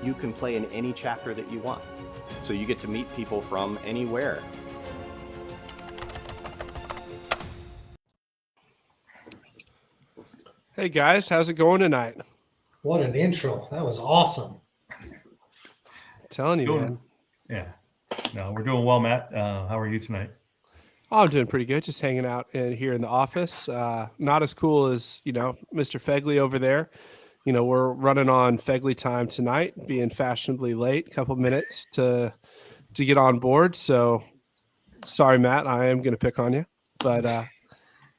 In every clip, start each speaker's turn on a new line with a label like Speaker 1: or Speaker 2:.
Speaker 1: you can play in any chapter that you want. So you get to meet people from anywhere.
Speaker 2: Hey guys, how's it going tonight?
Speaker 3: What an intro. That was awesome.
Speaker 2: Telling you, man.
Speaker 4: Yeah. No, we're doing well, Matt. How are you tonight?
Speaker 2: Oh, I'm doing pretty good. Just hanging out here in the office. Not as cool as, Mr. Fegley over there. We're running on Fegley time tonight, being fashionably late, a couple minutes to get on board. So sorry, Matt, I am going to pick on you, but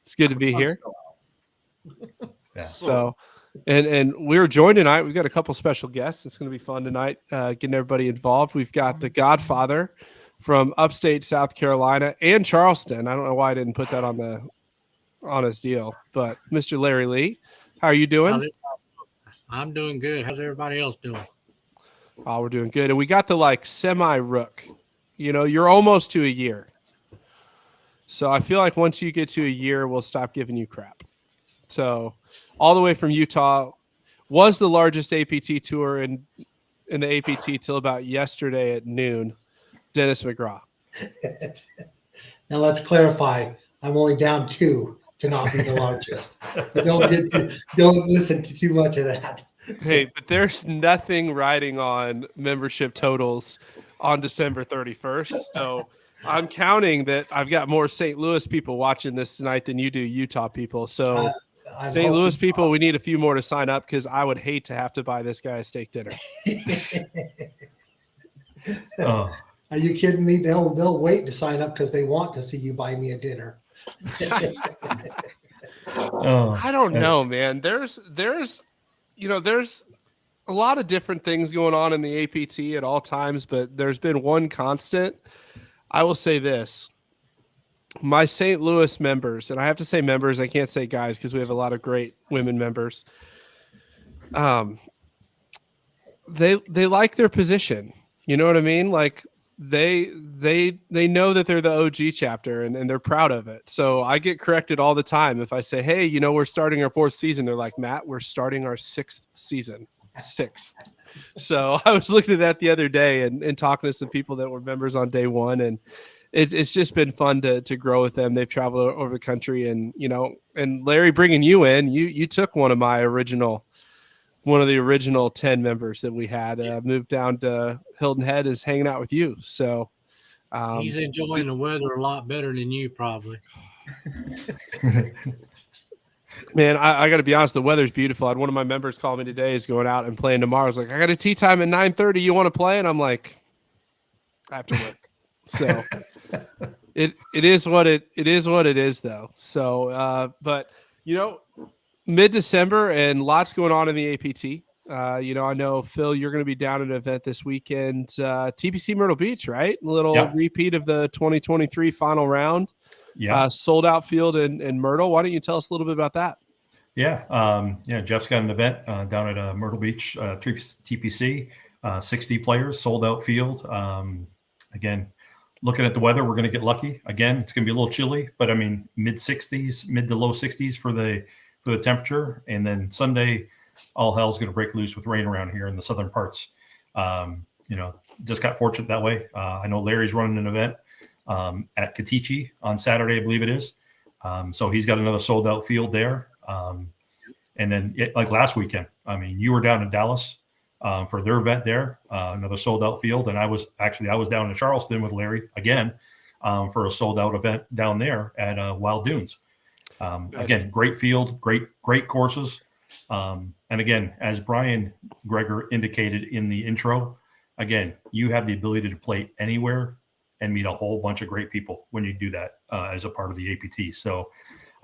Speaker 2: it's good to be here.
Speaker 4: Yeah.
Speaker 2: So, and we were joined tonight. We've got a couple special guests. It's going to be fun tonight, getting everybody involved. We've got the Godfather from upstate South Carolina and Charleston. I don't know why I didn't put that on his deal, but Mr. Larry Lee, how are you doing?
Speaker 5: I'm doing good. How's everybody else doing?
Speaker 2: Oh, we're doing good. And we got the semi-rook. You're almost to a year. So I feel like once you get to a year, we'll stop giving you crap. So all the way from Utah, was the largest APT tour in the APT till about yesterday at noon. Dennis McGraw.
Speaker 3: Now let's clarify. I'm only down 2 to not be the largest. So don't listen to too much of that.
Speaker 2: Hey, but there's nothing riding on membership totals on December 31st. So I'm counting that I've got more St. Louis people watching this tonight than you do Utah people. So St. Louis people, we need a few more to sign up because I would hate to have to buy this guy a steak dinner.
Speaker 3: Are you kidding me? They'll wait to sign up because they want to see you buy me a dinner.
Speaker 2: I don't know, man. There's a lot of different things going on in the APT at all times, but there's been one constant. I will say this. My St. Louis members, and I have to say members, I can't say guys because we have a lot of great women members. They like their position. You know what I mean? Like they know that they're the OG chapter and they're proud of it. So I get corrected all the time if I say, hey, we're starting our 4th season. They're like, Matt, we're starting our 6th season. 6th. So I was looking at that the other day and talking to some people that were members on day 1, and it's just been fun to grow with them. They've traveled over the country, and and Larry, bringing you in, you took one of the original 10 members that we had, moved down to Hilton Head, is hanging out with you. So
Speaker 5: he's enjoying the weather a lot better than you probably.
Speaker 2: Man, I got to be honest, the weather's beautiful. I had one of my members call me today. He's going out and playing tomorrow. He's like, I got a tee time at 9:30. You want to play? And I'm like, I have to work. So it is what it is though. So but mid-December and lots going on in the APT. I know Phil, you're going to be down at an event this weekend, TPC Myrtle Beach, right? A little repeat of the 2023 final round. Yeah. Sold out field in Myrtle. Why don't you tell us a little bit about that?
Speaker 4: Yeah. Jeff's got an event down at Myrtle Beach, TPC, 60 players, sold out field. Again, looking at the weather, we're going to get lucky. Again, it's going to be a little chilly, but I mean, mid to low 60s for the temperature. And then Sunday, all hell's going to break loose with rain around here in the southern parts. Just got fortunate that way. I know Larry's running an event at Katichi on Saturday, I believe it is. So he's got another sold out field there. And then like last weekend, I mean, you were down in Dallas for their event there, another sold out field. And I was down in Charleston with Larry again for a sold out event down there at Wild Dunes. Again, great field, great courses. And again, as Brian Greger indicated in the intro, again, you have the ability to play anywhere and meet a whole bunch of great people when you do that as a part of the APT. So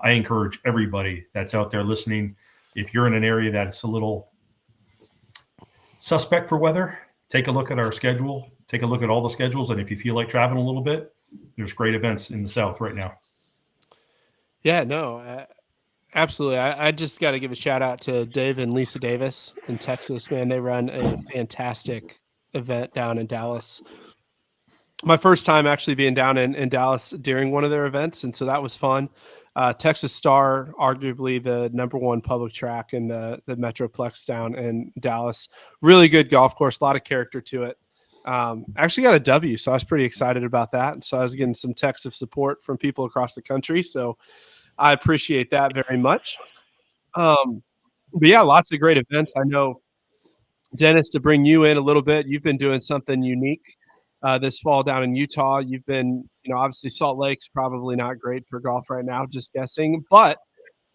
Speaker 4: I encourage everybody that's out there listening, if you're in an area that's a little suspect for weather, take a look at our schedule, take a look at all the schedules. And if you feel like traveling a little bit, there's great events in the South right now.
Speaker 2: Yeah, no, absolutely. I just got to give a shout out to Dave and Lisa Davis in Texas, man. They run a fantastic event down in Dallas. My first time actually being down in Dallas during one of their events. And so that was fun. Texas Star, arguably the #1 public track in the Metroplex down in Dallas. Really good golf course, a lot of character to it. Actually got a W, so I was pretty excited about that. So I was getting some texts of support from people across the country, so I appreciate that very much. But yeah, lots of great events. I know, Dennis, to bring you in a little bit, you've been doing something unique this fall down in Utah. You've been, obviously Salt Lake's probably not great for golf right now, just guessing, but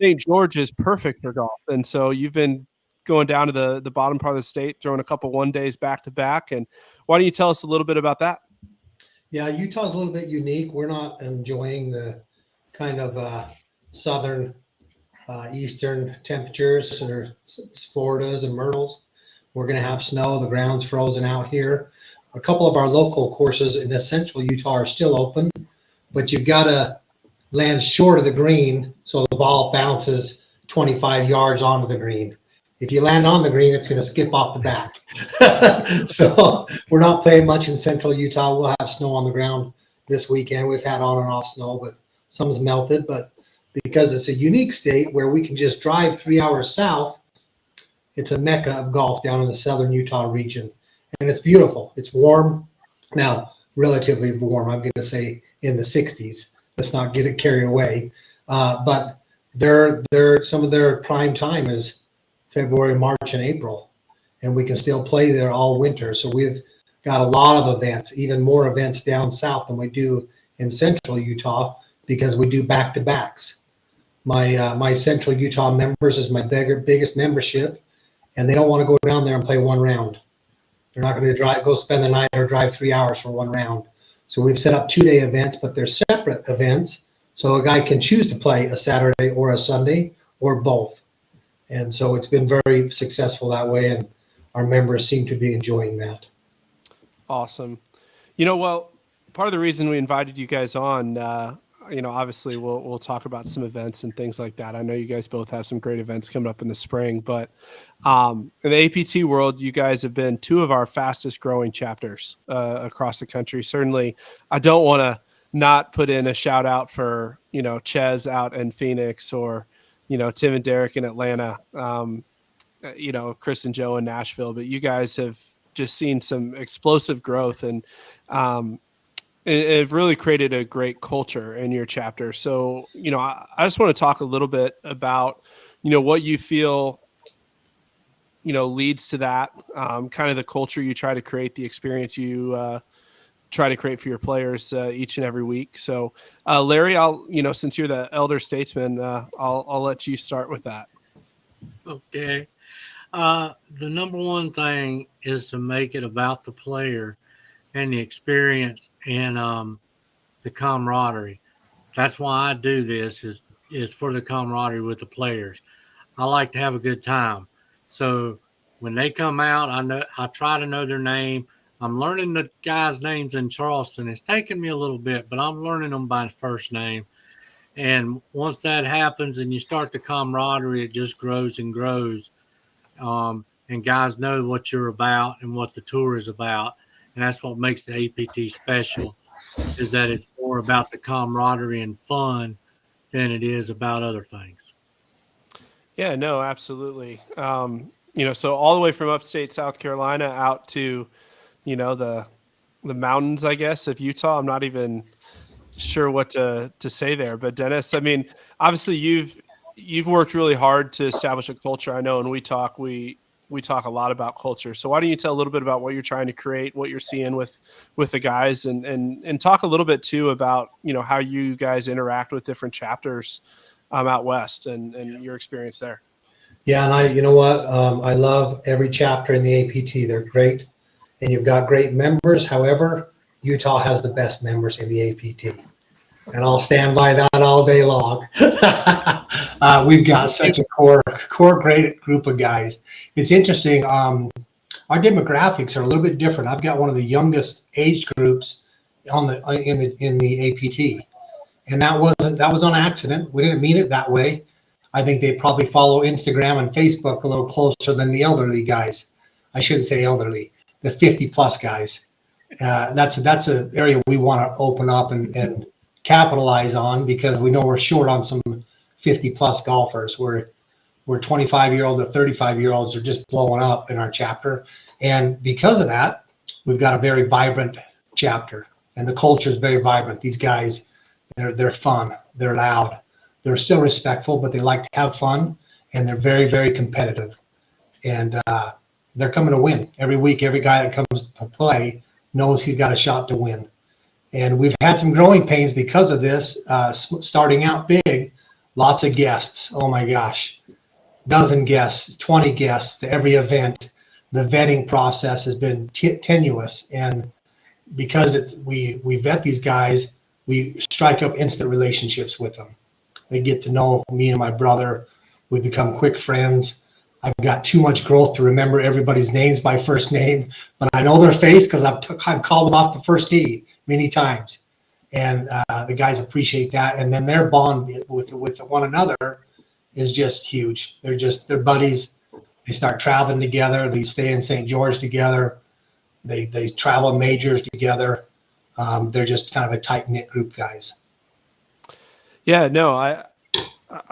Speaker 2: St. George is perfect for golf. And so you've been going down to the bottom part of the state, throwing a couple 1 days back to back. And why don't you tell us a little bit about that?
Speaker 3: Yeah, Utah's a little bit unique. We're not enjoying the kind of southern, eastern temperatures or Floridas and Myrtles. We're going to have snow. The ground's frozen out here. A couple of our local courses in the central Utah are still open, but you've got to land short of the green so the ball bounces 25 yards onto the green. If you land on the green, it's going to skip off the back. So we're not playing much in central Utah. We'll have snow on the ground this weekend. We've had on and off snow, but some's melted. But because it's a unique state where we can just drive 3 hours south, it's a mecca of golf down in the southern Utah region. And it's beautiful. It's warm. Now, relatively warm. I'm going to say in the 60s. Let's not get it carried away. But some of their prime time is February, March, and April. And we can still play there all winter. So we've got a lot of events, even more events down south than we do in central Utah because we do back-to-backs. My central Utah members is my biggest membership, and they don't want to go down there and play one round. They're not going to go spend the night or drive 3 hours for one round. So we've set up 2-day events, but they're separate events. So a guy can choose to play a Saturday or a Sunday or both. And so it's been very successful that way, and our members seem to be enjoying that.
Speaker 2: Awesome. Well, part of the reason we invited you guys on, obviously we'll talk about some events and things like that. I know you guys both have some great events coming up in the spring, but in the APT world, you guys have been 2 of our fastest growing chapters across the country. Certainly, I don't want to not put in a shout out for, Ches out in Phoenix or, Tim and Derek in Atlanta, Chris and Joe in Nashville, but you guys have just seen some explosive growth and it really created a great culture in your chapter. So, I just want to talk a little bit about, what you feel, leads to that, kind of the culture you try to create, the experience you try to create for your players each and every week. So, Larry, since you're the elder statesman, I'll let you start with that.
Speaker 5: Okay. The number one thing is to make it about the player and the experience and the camaraderie. That's why I do this is for the camaraderie with the players. I like to have a good time. So when they come out, I try to know their name. I'm learning the guys' names in Charleston. It's taken me a little bit, but I'm learning them by first name. And once that happens and you start the camaraderie, it just grows and grows. And guys know what you're about and what the tour is about. And that's what makes the APT special, is that it's more about the camaraderie and fun than it is about other things.
Speaker 2: Yeah, no, absolutely. So all the way from upstate South Carolina out to, the mountains, I guess, of Utah. I'm not even sure what to say there. But Dennis, I mean, obviously you've worked really hard to establish a culture. I know when we talk a lot about culture. So why don't you tell a little bit about what you're trying to create, what you're seeing with the guys, and talk a little bit too about, how you guys interact with different chapters out west and your experience there.
Speaker 3: Yeah, and I love every chapter in the APT. They're great, and you've got great members. However, Utah has the best members in the APT, and I'll stand by that all day long. We've got such a core great group of guys. It's interesting. Our demographics are a little bit different. I've got one of the youngest age groups in the APT, and that was on accident. We didn't mean it that way. I think they probably follow Instagram and Facebook a little closer than the elderly guys. I shouldn't say elderly, the 50-plus guys. That's an area we want to open up and capitalize on, because we know we're short on some 50 plus golfers. We're 25-year-olds or 35-year-olds are just blowing up in our chapter. And because of that, we've got a very vibrant chapter, and the culture is very vibrant. These guys, they're fun, they're loud, they're still respectful, but they like to have fun, and they're very, very competitive. And they're coming to win every week. Every guy that comes to play knows he's got a shot to win. And we've had some growing pains because of this. Starting out big, lots of guests. Oh my gosh, dozen guests, 20 guests to every event. The vetting process has been tenuous, and because we vet these guys, we strike up instant relationships with them. They get to know me and my brother. We become quick friends. I've got too much growth to remember everybody's names by first name, but I know their face because I've called them off the first tee many times, and the guys appreciate that. And then their bond with one another is just huge. They're buddies. They start traveling together. They stay in St. George together. They travel majors together. They're just kind of a tight knit group, guys.
Speaker 2: Yeah, no, I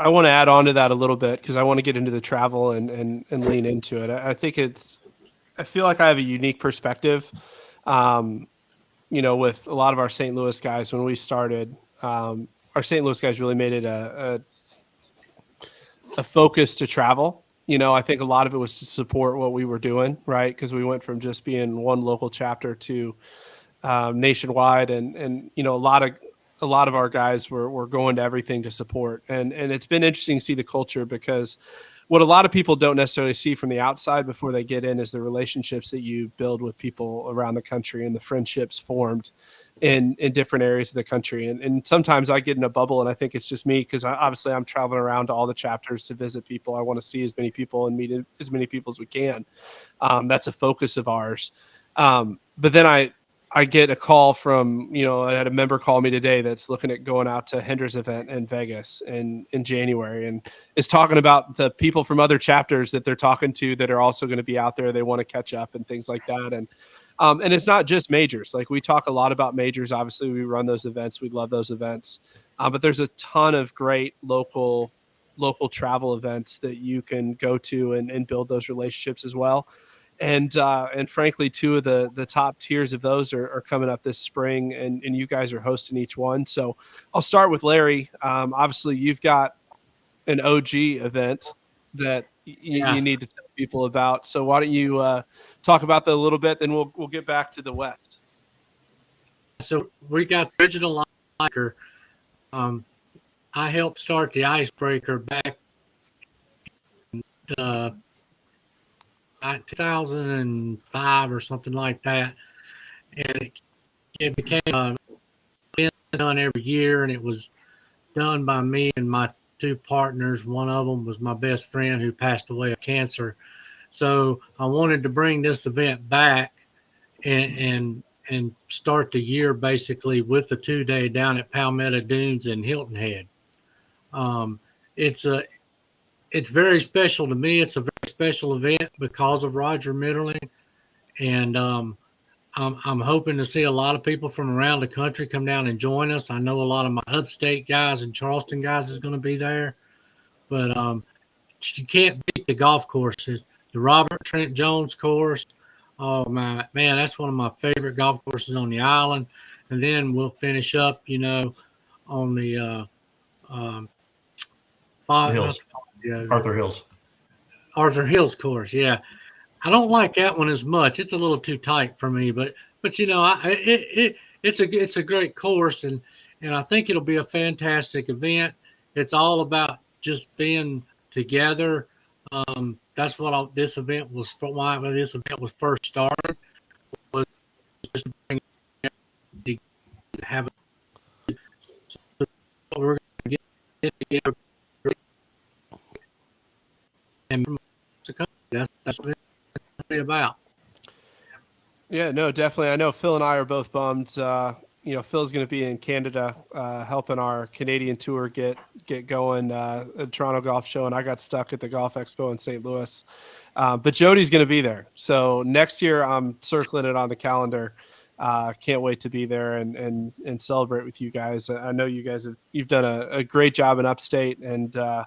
Speaker 2: want to add on to that a little bit because I want to get into the travel and lean into it. I feel like I have a unique perspective. With a lot of our St. Louis guys, when we started, our St. Louis guys really made it a focus to travel. I think a lot of it was to support what we were doing, right? Because we went from just being one local chapter to nationwide, and a lot of our guys were going to everything to support. And it's been interesting to see the culture, because what a lot of people don't necessarily see from the outside before they get in is the relationships that you build with people around the country and the friendships formed in different areas of the country. And sometimes I get in a bubble, and I think it's just me, because obviously I'm traveling around to all the chapters to visit people. I want to see as many people and meet as many people as we can. That's a focus of ours. But then I get a call from, I had a member call me today that's looking at going out to Hender's event in Vegas in January, and is talking about the people from other chapters that they're talking to that are also going to be out there. They want to catch up and things like that. And it's not just majors. Like, we talk a lot about majors. Obviously we run those events. We love those events. But there's a ton of great local travel events that you can go to and build those relationships as well. And frankly, two of the top tiers of those are coming up this spring, and you guys are hosting each one. So I'll start with Larry. Obviously, you've got an OG event that you need to tell people about. So why don't you talk about that a little bit, then we'll get back to the West.
Speaker 5: So we got the original icebreaker. I helped start the icebreaker back in 2005 or something like that, and it became done every year, and it was done by me and my two partners. One of them was my best friend who passed away of cancer. So I wanted to bring this event back and start the year basically with the 2-day down at Palmetto Dunes and Hilton Head. It's very special to me. It's a very special event because of Roger Mitterling, and I'm hoping to see a lot of people from around the country come down and join us. I know a lot of my upstate guys and Charleston guys is going to be there, but you can't beat the golf courses. The Robert Trent Jones course, oh my man, that's one of my favorite golf courses on the island. And then we'll finish up, on the
Speaker 4: Hills.
Speaker 5: Arthur Hills course. Yeah, I don't like that one as much. It's a little too tight for me, but it's a great course, and I think it'll be a fantastic event. It's all about just being together. That's what this event was for. Why this event was first started, was just to bring to have we're going to get together and that's what it's about.
Speaker 2: Yeah, no, definitely. I know Phil and I are both bummed. Phil's going to be in Canada helping our Canadian tour get going at Toronto Golf Show, and I got stuck at the Golf Expo in St. Louis. But Jody's going to be there. So next year I'm circling it on the calendar Can't wait to be there and celebrate with you guys. I know you've done a great job in Upstate, and a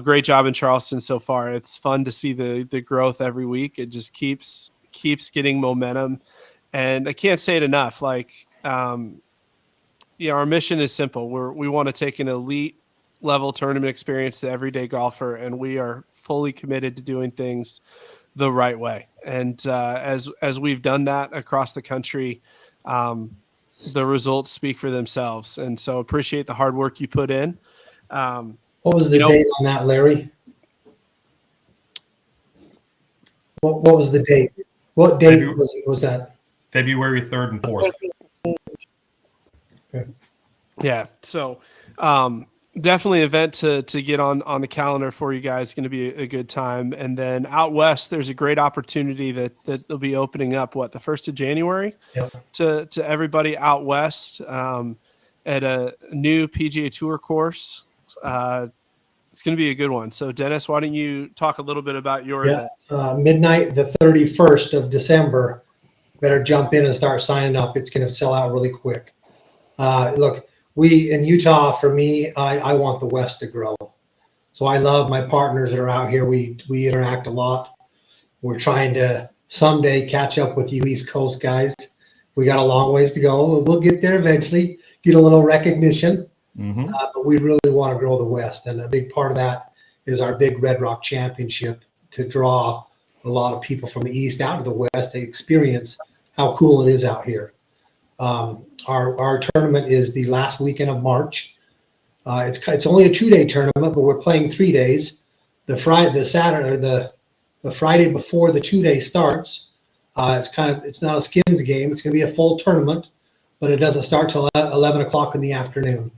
Speaker 2: great job in Charleston so far. It's fun to see the growth every week. It just keeps getting momentum, and I can't say it enough. Like, our mission is simple. We want to take an elite level tournament experience to everyday golfer, and we are fully committed to doing things the right way. And as we've done that across the country, the results speak for themselves. And so appreciate the hard work you put in.
Speaker 3: What was the date on that, Larry? What was the date? What date was that?
Speaker 4: February 3rd and 4th.
Speaker 3: Okay.
Speaker 2: Yeah. So definitely event to get on the calendar for you guys. Going to be a good time. And then out west, there's a great opportunity that'll be opening up the 1st of January.
Speaker 3: Yep.
Speaker 2: to everybody out west at a new PGA Tour course. It's going to be a good one. So Dennis, why don't you talk a little bit about your event?
Speaker 3: Midnight, the 31st of December. Better jump in and start signing up. It's going to sell out really quick. Look, we in Utah, for me, I want the West to grow. So I love my partners that are out here. We interact a lot. We're trying to someday catch up with you East Coast guys. We got a long ways to go. We'll get there eventually, get a little recognition.
Speaker 4: Mm-hmm.
Speaker 3: But we really want to grow the West. And a big part of that is our big Red Rock Championship to draw a lot of people from the East out to the West to experience how cool it is out here. Our tournament is the last weekend of March. It's only a 2-day tournament, but we're playing 3 days. The Friday before the 2-day starts, it's not a skins game. It's going to be a full tournament, but it doesn't start till 11 o'clock in the afternoon.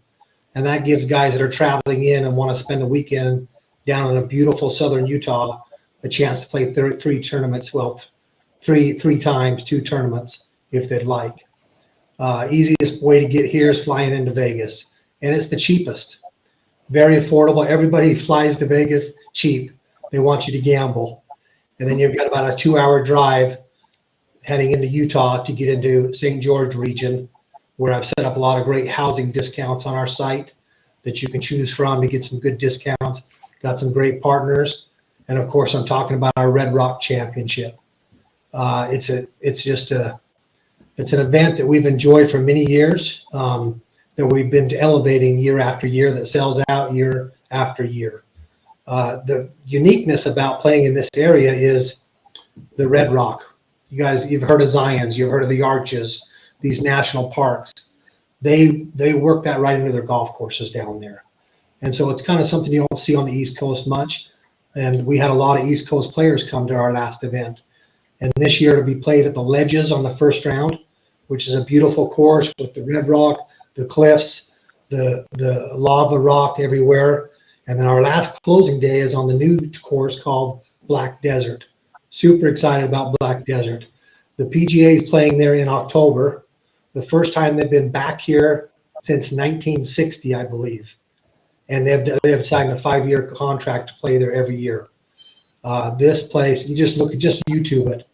Speaker 3: And that gives guys that are traveling in and want to spend the weekend down in a beautiful southern Utah a chance to play three tournaments. Well, three times, 2 tournaments if they'd like. Easiest way to get here is flying into Vegas, and it's the cheapest. Very affordable. Everybody flies to Vegas cheap. They want you to gamble. And then you've got about a 2-hour drive heading into Utah to get into St. George region, where I've set up a lot of great housing discounts on our site that you can choose from to get some good discounts. Got some great partners. And of course, I'm talking about our Red Rock Championship. It's an event that we've enjoyed for many years, that we've been elevating year after year, that sells out year after year. The uniqueness about playing in this area is the Red Rock. You've heard of Zions, you've heard of the Arches, these national parks. They work that right into their golf courses down there. And so it's kind of something you don't see on the East Coast much. And we had a lot of East Coast players come to our last event. And this year it'll be played at the Ledges on the first round, which is a beautiful course with the red rock, the cliffs, the lava rock everywhere. And then our last closing day is on the new course called Black Desert. Super excited about Black Desert. The PGA is playing there in October. The first time they've been back here since 1960, I believe. And they have signed a 5-year contract to play there every year. This place, you just YouTube it.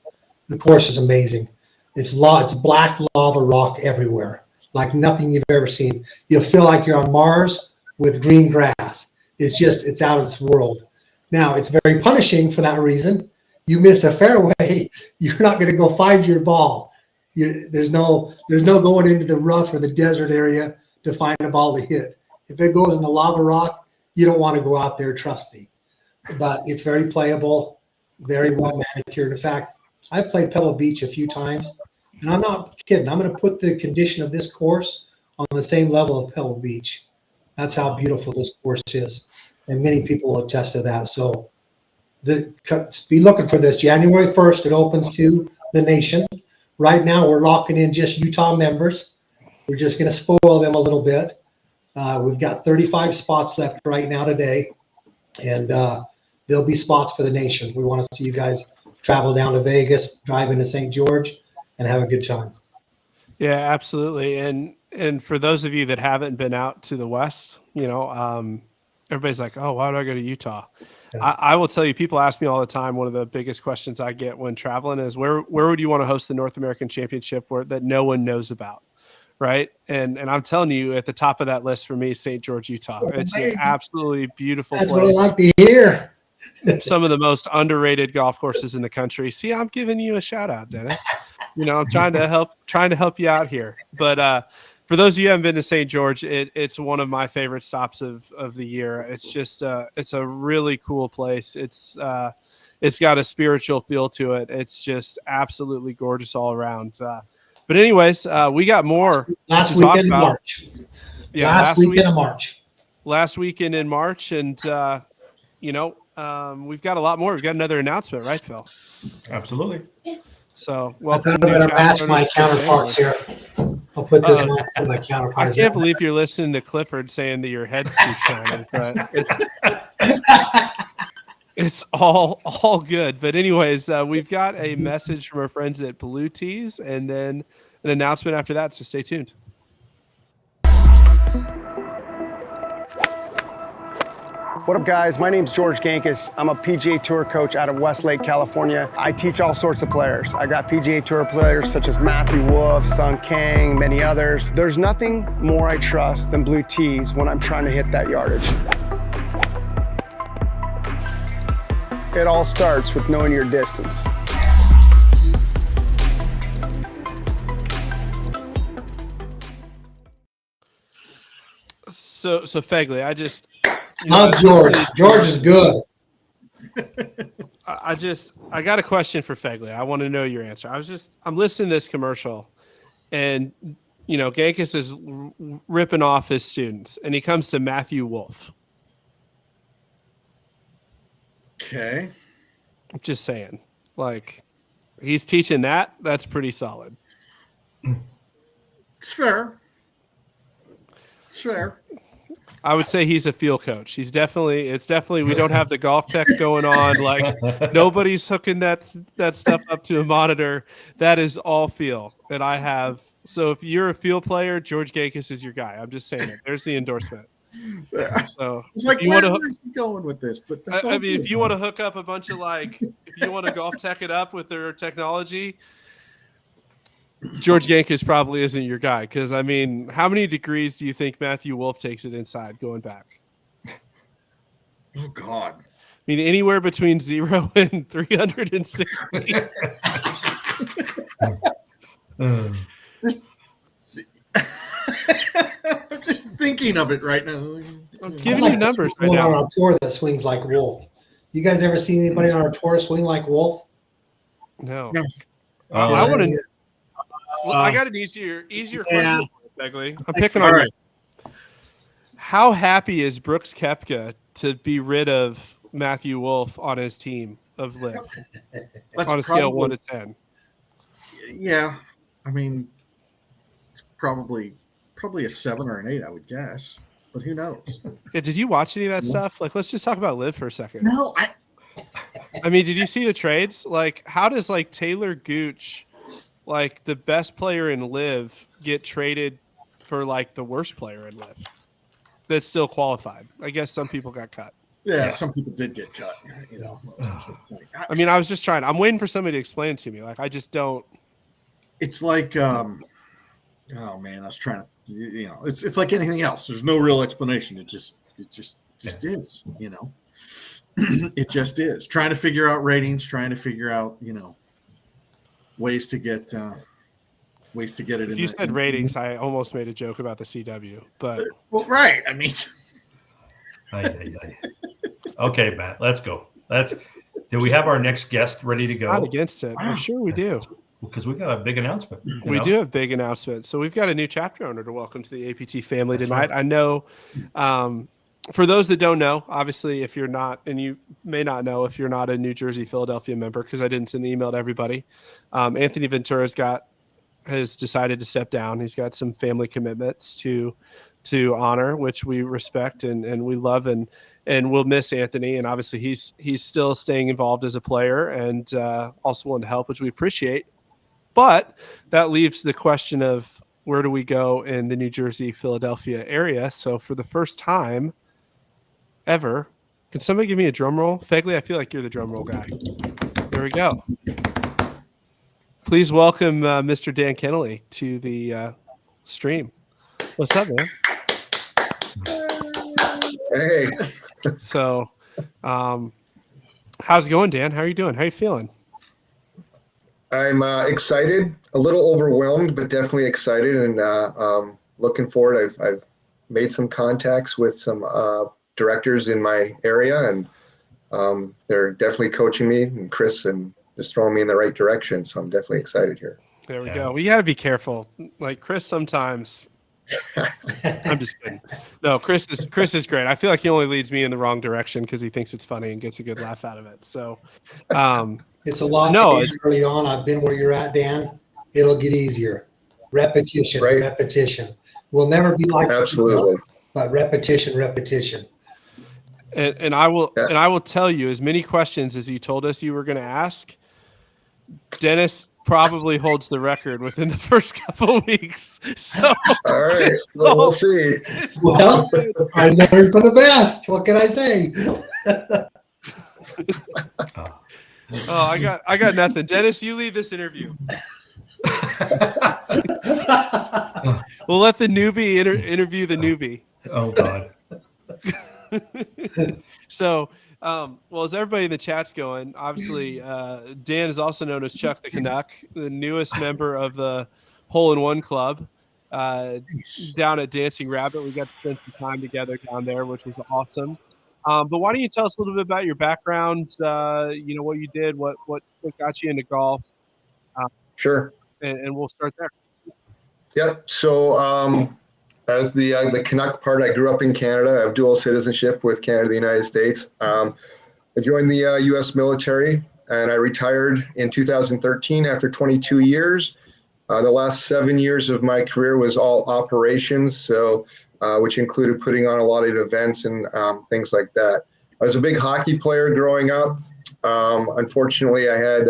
Speaker 3: The course is amazing. It's black lava rock everywhere, like nothing you've ever seen. You'll feel like you're on Mars with green grass. It's out of this world. Now, it's very punishing for that reason. You miss a fairway, you're not going to go find your ball. There's no going into the rough or the desert area to find a ball to hit. If it goes in the lava rock, you don't want to go out there, trust me. But it's very playable, very well manicured. In fact, I've played Pebble Beach a few times, and I'm not kidding. I'm going to put the condition of this course on the same level of Pebble Beach. That's how beautiful this course is, and many people will attest to that. So be looking for this. January 1st, it opens to the nation. Right now, we're locking in just Utah members. We're just going to spoil them a little bit. We've got 35 spots left right now today, and there'll be spots for the nation. We want to see you guys travel down to Vegas, drive into St. George, and have a good time.
Speaker 2: Yeah, absolutely. And for those of you that haven't been out to the West, everybody's like, oh, why do I go to Utah? I will tell you, people ask me all the time. One of the biggest questions I get when traveling is where would you want to host the North American Championship that no one knows about, right? And I'm telling you, at the top of that list for me, St. George, Utah. It's an absolutely beautiful
Speaker 3: That's
Speaker 2: place.
Speaker 3: what I like to hear.
Speaker 2: Some of the most underrated golf courses in the country. See, I'm giving you a shout out, Dennis. I'm trying to help you out here. But for those of you who haven't been to St. George, it's one of my favorite stops of the year. It's just it's a really cool place. It's got a spiritual feel to it. It's just absolutely gorgeous all around. But anyways, we got more
Speaker 3: Last
Speaker 2: to talk
Speaker 3: weekend in
Speaker 2: about.
Speaker 3: March.
Speaker 2: Yeah,
Speaker 3: last weekend of March.
Speaker 2: Last weekend in March, and we've got a lot more. We've got another announcement, right, Phil?
Speaker 4: Absolutely.
Speaker 2: So,
Speaker 3: I
Speaker 2: welcome.
Speaker 3: thought I better match my counterparts here. I'll put this on for my counterparts.
Speaker 2: I can't believe you're listening to Clifford saying that your head's too shiny, but it's all good. But anyways, we've got a message from our friends at Blue Tees, and then an announcement after that. So stay tuned.
Speaker 6: What up, guys? My name's George Gankis. I'm a PGA Tour coach out of Westlake, California. I teach all sorts of players. I got PGA Tour players such as Matthew Wolff, Sung Kang, many others. There's nothing more I trust than Blue Tees when I'm trying to hit that yardage. It all starts with knowing your distance.
Speaker 2: So Fegley, I just
Speaker 3: Love George. George is good.
Speaker 2: I got a question for Fegley. I want to know your answer. I'm listening to this commercial, and Gankis is ripping off his students, and he comes to Matthew Wolff.
Speaker 7: Okay.
Speaker 2: I'm just saying, like, he's teaching that. That's pretty solid.
Speaker 7: It's fair. It's fair.
Speaker 2: I would say he's a field coach. It's definitely we don't have the golf tech going on. Like, nobody's hooking that stuff up to a monitor. That is all feel that I have. So if you're a field player, George Gankis is your guy. I'm just saying it. There's the endorsement. So
Speaker 7: it's like, where's he going with this? But
Speaker 2: I mean, if you want to hook up a bunch of if you want to golf tech it up with their technology, George Gankis probably isn't your guy. Because I mean, how many degrees do you think Matthew Wolff takes it inside going back?
Speaker 7: Oh God!
Speaker 2: I mean, anywhere between 0 and 360.
Speaker 7: I'm just thinking of it right now.
Speaker 2: I'm giving you numbers right now.
Speaker 3: On our tour that swings like Wolf. You guys ever seen anybody on our tour swing like Wolf?
Speaker 2: No.
Speaker 4: I
Speaker 2: want to. I got an easier question, Begley. I'm picking on you. How happy is Brooks Koepka to be rid of Matthew Wolff on his team of Liv on a scale of 1 to 10?
Speaker 7: Yeah, I mean, it's probably a 7 or an 8, I would guess. But who knows?
Speaker 2: Yeah, did you watch any of that stuff? Like, let's just talk about Liv for a second.
Speaker 7: No,
Speaker 2: I mean, did you see the trades? Like, how does Taylor Gooch, the best player in Liv, get traded for the worst player in Liv that's still qualified? I guess some people got cut.
Speaker 7: Yeah, some people did get cut.
Speaker 2: I mean, I was just trying. I'm waiting for somebody to explain it to me. I just don't.
Speaker 7: It's like, oh man, I was trying to. It's like anything else. There's no real explanation. It just is. It just is. Trying to figure out ratings. Trying to figure out ways to get it.
Speaker 2: If you said ratings, I almost made a joke about the CW, but
Speaker 7: right. I mean,
Speaker 4: okay, Matt, let's go. Do we have our next guest ready to go?
Speaker 2: Not against it. I'm sure we do.
Speaker 4: Because we got a big announcement.
Speaker 2: We do have big announcements. So we've got a new chapter owner to welcome to the APT family tonight. Right. I know, for those that don't know, obviously, if you're not, and you may not know if you're not a New Jersey, Philadelphia member, because I didn't send the email to everybody. Anthony Ventura's has decided to step down. He's got some family commitments to honor, which we respect and we love, and we'll miss Anthony. And obviously, he's still staying involved as a player and also willing to help, which we appreciate. But that leaves the question of where do we go in the New Jersey, Philadelphia area? So for the first time ever, Can somebody give me a drum roll? Fegley, I feel like you're the drum roll guy. There we go. Please welcome Mr. Dan Kennelly to the stream. What's up, man?
Speaker 8: Hey,
Speaker 2: So, how's it going, Dan? How are you doing? How are you feeling?
Speaker 8: I'm excited, a little overwhelmed, but definitely excited, and looking forward. I've made some contacts with some directors in my area, and they're definitely coaching me, and Chris, and just throwing me in the right direction. So I'm definitely excited here.
Speaker 2: There we go. We got to be careful. Like Chris sometimes. I'm just kidding. No, Chris is great. I feel like he only leads me in the wrong direction because he thinks it's funny and gets a good laugh out of it. So,
Speaker 3: It's a lot.
Speaker 2: No,
Speaker 3: Early on, I've been where you're at, Dan. It'll get easier. Repetition,
Speaker 8: Right.
Speaker 3: repetition. We'll never be like
Speaker 8: Absolutely.
Speaker 3: but repetition.
Speaker 2: and I will tell you as many questions as you told us you were going to ask. Dennis probably holds the record within the first couple of weeks. So
Speaker 8: All right, well, we'll see.
Speaker 3: Well, I learned from the best. What can I say?
Speaker 2: Oh, I got nothing. Dennis, you lead this interview. We'll let the newbie interview the newbie.
Speaker 4: Oh God.
Speaker 2: So, well, as everybody in the chat's going, obviously, Dan is also known as Chuck the Canuck, the newest member of the Hole in One Club down at Dancing Rabbit. We got to spend some time together down there, which was awesome. But why don't you tell us a little bit about your background, what you did, what got you into golf?
Speaker 8: Sure.
Speaker 2: And we'll start there.
Speaker 8: Yep. So as the Canuck part, I grew up in Canada. I have dual citizenship with Canada and the United States. I joined the U.S. military, and I retired in 2013 after 22 years. The last 7 years of my career was all operations, so which included putting on a lot of events and things like that. I was a big hockey player growing up. Unfortunately, I had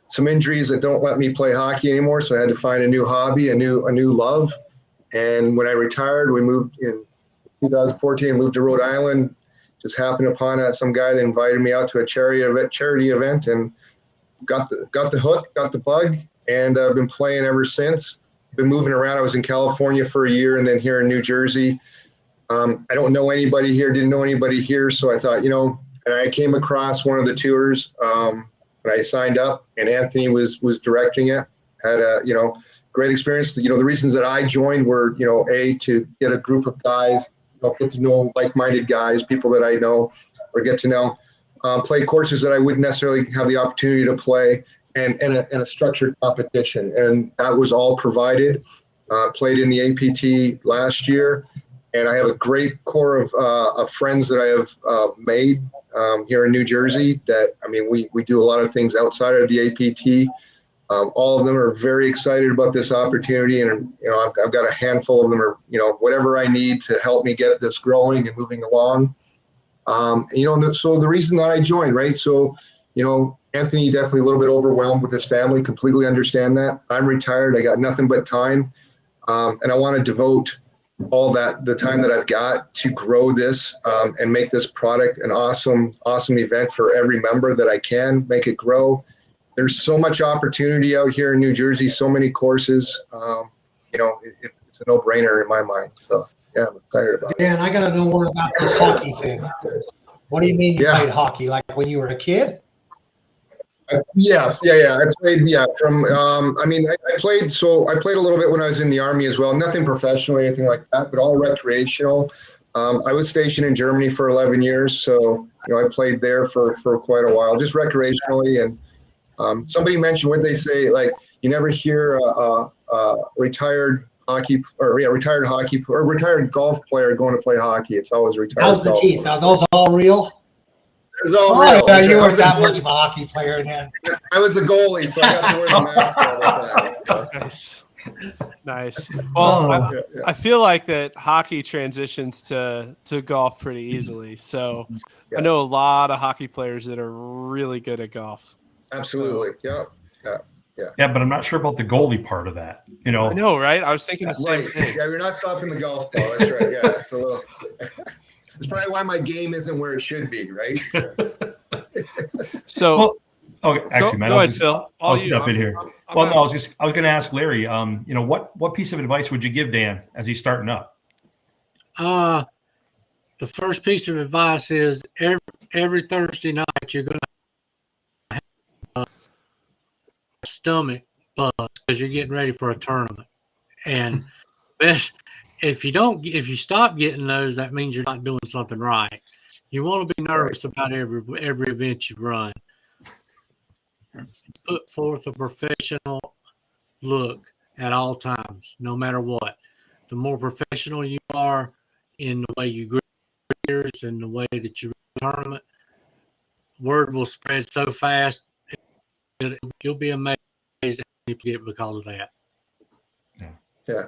Speaker 8: some injuries that don't let me play hockey anymore, so I had to find a new hobby, a new love. And when I retired, we moved in 2014, moved to Rhode Island. Just happened upon some guy that invited me out to a charity event, and got the hook, got the bug, and I've been playing ever since. Been moving around. I was in California for a year, and then here in New Jersey. I don't know anybody here, didn't know anybody here, so I thought, and I came across one of the tours, and I signed up, and Anthony was directing it. Had a great experience. The reasons that I joined were, to get a group of guys, get to know like-minded guys, people that I know or get to know, play courses that I wouldn't necessarily have the opportunity to play, and a structured competition. And that was all provided. Played in the APT last year, and I have a great core of friends that I have made here in New Jersey that, we do a lot of things outside of the APT. All of them are very excited about this opportunity, and I've got a handful of them are whatever I need to help me get this growing and moving along. So the reason that I joined, right? So Anthony definitely a little bit overwhelmed with his family. Completely understand that. I'm retired. I got nothing but time, and I want to devote all the time that I've got to grow this and make this product an awesome event for every member that I can. Make it grow. There's so much opportunity out here in New Jersey, so many courses. It's a no-brainer in my mind. So, yeah, I'm excited about it.
Speaker 3: Dan, I got to know more about this hockey thing. What do you mean you played hockey? Like when you were a kid?
Speaker 8: Yes. Yeah. I played, I played a little bit when I was in the Army as well. Nothing professional or anything like that, but all recreational. I was stationed in Germany for 11 years. So, I played there for quite a while, just recreationally. And somebody mentioned what they say, like you never hear a retired hockey or retired golf player going to play hockey. It's always retired.
Speaker 3: How's the teeth? Are those all real?
Speaker 8: It's all real.
Speaker 3: Yeah, you weren't that much of a hockey player then.
Speaker 8: I was a goalie, so I got to wear the mask all the time.
Speaker 2: Nice. Well, I feel like that hockey transitions to golf pretty easily. So I know a lot of hockey players that are really good at golf.
Speaker 8: Absolutely. Yeah.
Speaker 4: Yeah, but I'm not sure about the goalie part of that.
Speaker 2: I know, right? I was thinking the same thing.
Speaker 8: Yeah, you're not stopping the golf ball. That's right. Yeah, it's a little. That's probably why my game isn't where it should be, right?
Speaker 2: So
Speaker 4: Well, okay, actually, Matt,
Speaker 2: go
Speaker 4: I'll
Speaker 2: ahead,
Speaker 4: just
Speaker 2: Phil.
Speaker 4: I'll step in here.
Speaker 2: I'm
Speaker 4: Well, no,
Speaker 2: happy.
Speaker 4: I was going to ask Larry. What piece of advice would you give Dan as he's starting up?
Speaker 5: The first piece of advice is every Thursday night you're going to have a stomach bug because you're getting ready for a tournament. And best if you stop getting those, that means you're not doing something right. You want to be nervous about every event you run. Put forth a professional look at all times, no matter what. The more professional you are in the way you greet players and the way that you run a tournament, word will spread so fast. You'll be amazed at how many people get because of that.
Speaker 8: Yeah.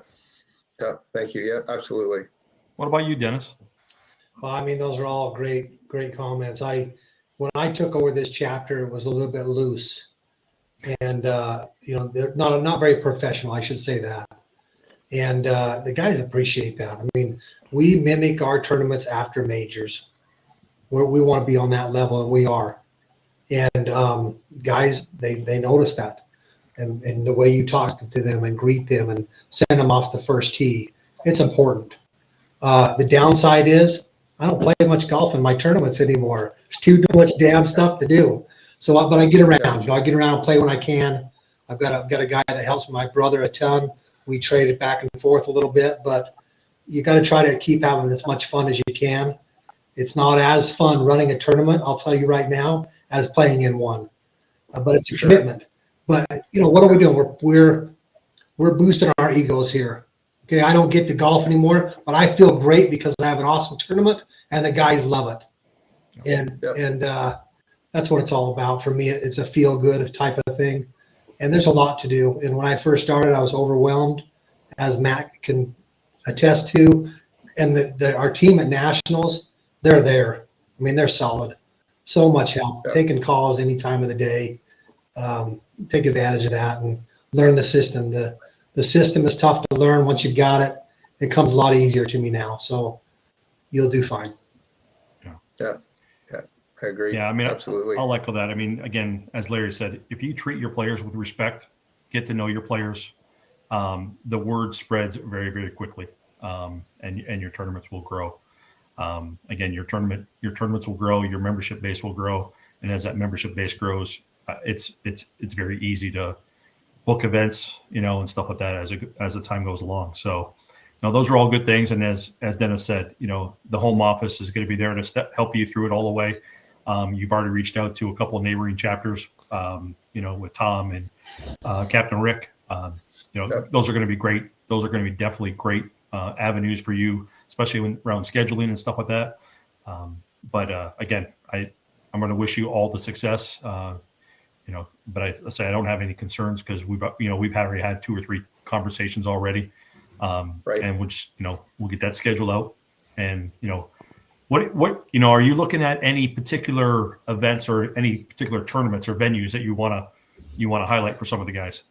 Speaker 8: Thank you. Yeah, absolutely.
Speaker 4: What about you, Dennis?
Speaker 3: Well, I mean, those are all great comments. When I took over this chapter, it was a little bit loose, and they're not very professional. I should say that, and the guys appreciate that. I mean, we mimic our tournaments after majors, where we want to be on that level, and we are. And guys, they notice that, and the way you talk to them and greet them and send them off the first tee, it's important. The downside is I don't play much golf in my tournaments anymore. There's too much damn stuff to do. But I get around. I get around and play when I can. I've got a guy that helps my brother a ton. We trade it back and forth a little bit, but you got to try to keep having as much fun as you can. It's not as fun running a tournament, I'll tell you right now, as playing in one. But it's a commitment. But what are we doing? We're boosting our egos here. Okay, I don't get to golf anymore, but I feel great because I have an awesome tournament and the guys love it. And that's what it's all about for me. It's a feel good type of thing. And there's a lot to do. And when I first started, I was overwhelmed, as Matt can attest to. And our team at Nationals, they're there. I mean, they're solid. So much help. Taking calls any time of the day. Take advantage of that and learn the system. The system is tough to learn. Once you've got it, it comes a lot easier to me now. So you'll do fine.
Speaker 8: Yeah, I agree.
Speaker 4: Yeah, I mean,
Speaker 8: absolutely.
Speaker 4: I'll echo that. I mean, again, as Larry said, if you treat your players with respect, get to know your players, the word spreads very, very quickly, and your tournaments will grow. Again, your tournaments will grow, your membership base will grow, and as that membership base grows, it's very easy to book events, and stuff like that as the time goes along. So, those are all good things. And as Dennis said, the home office is going to be there to help you through it all the way. You've already reached out to a couple of neighboring chapters, with Tom and Captain Rick. Those are going to be great. Those are going to be definitely great avenues for you, especially around scheduling and stuff like that. But again, I'm going to wish you all the success. But I say I don't have any concerns because we've already had 2 or 3 conversations already.
Speaker 8: Right.
Speaker 4: And we'll just, we'll get that scheduled out. And, what are you looking at any particular events or any particular tournaments or venues that you want to highlight for some of the guys?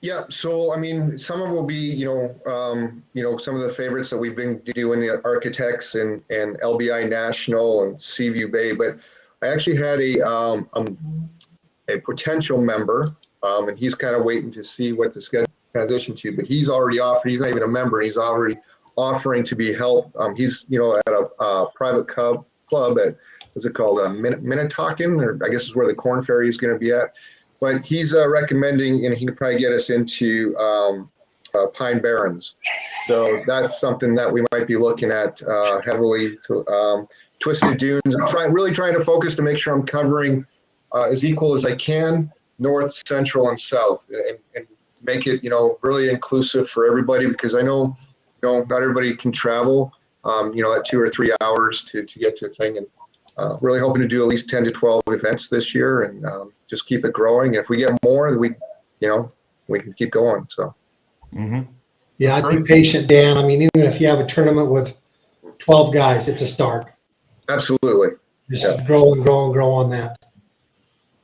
Speaker 8: Yeah. So, I mean, some of them will be, some of the favorites that we've been doing, the Architects and LBI National and Seaview Bay. But I actually had a potential member, and he's kind of waiting to see what the schedule transition to, but he's already offered, he's not even a member, he's already offering to be helped. He's, at a private club at, what's it called, Minnetonka, or I guess is where the Corn Ferry is going to be at. But he's recommending, and he can probably get us into Pine Barrens. So that's something that we might be looking at heavily. To Twisted Dunes. I'm really trying to focus to make sure I'm covering as equal as I can, north, central, and south, and make it, really inclusive for everybody, because I know, not everybody can travel, that 2 or 3 hours to get to a thing. And really hoping to do at least 10 to 12 events this year and just keep it growing. If we get more, we can keep going. So.
Speaker 4: Mm-hmm.
Speaker 3: Yeah, I'd be patient, Dan. I mean, even if you have a tournament with 12 guys, it's a start.
Speaker 8: Absolutely.
Speaker 3: Just grow and grow and grow on that.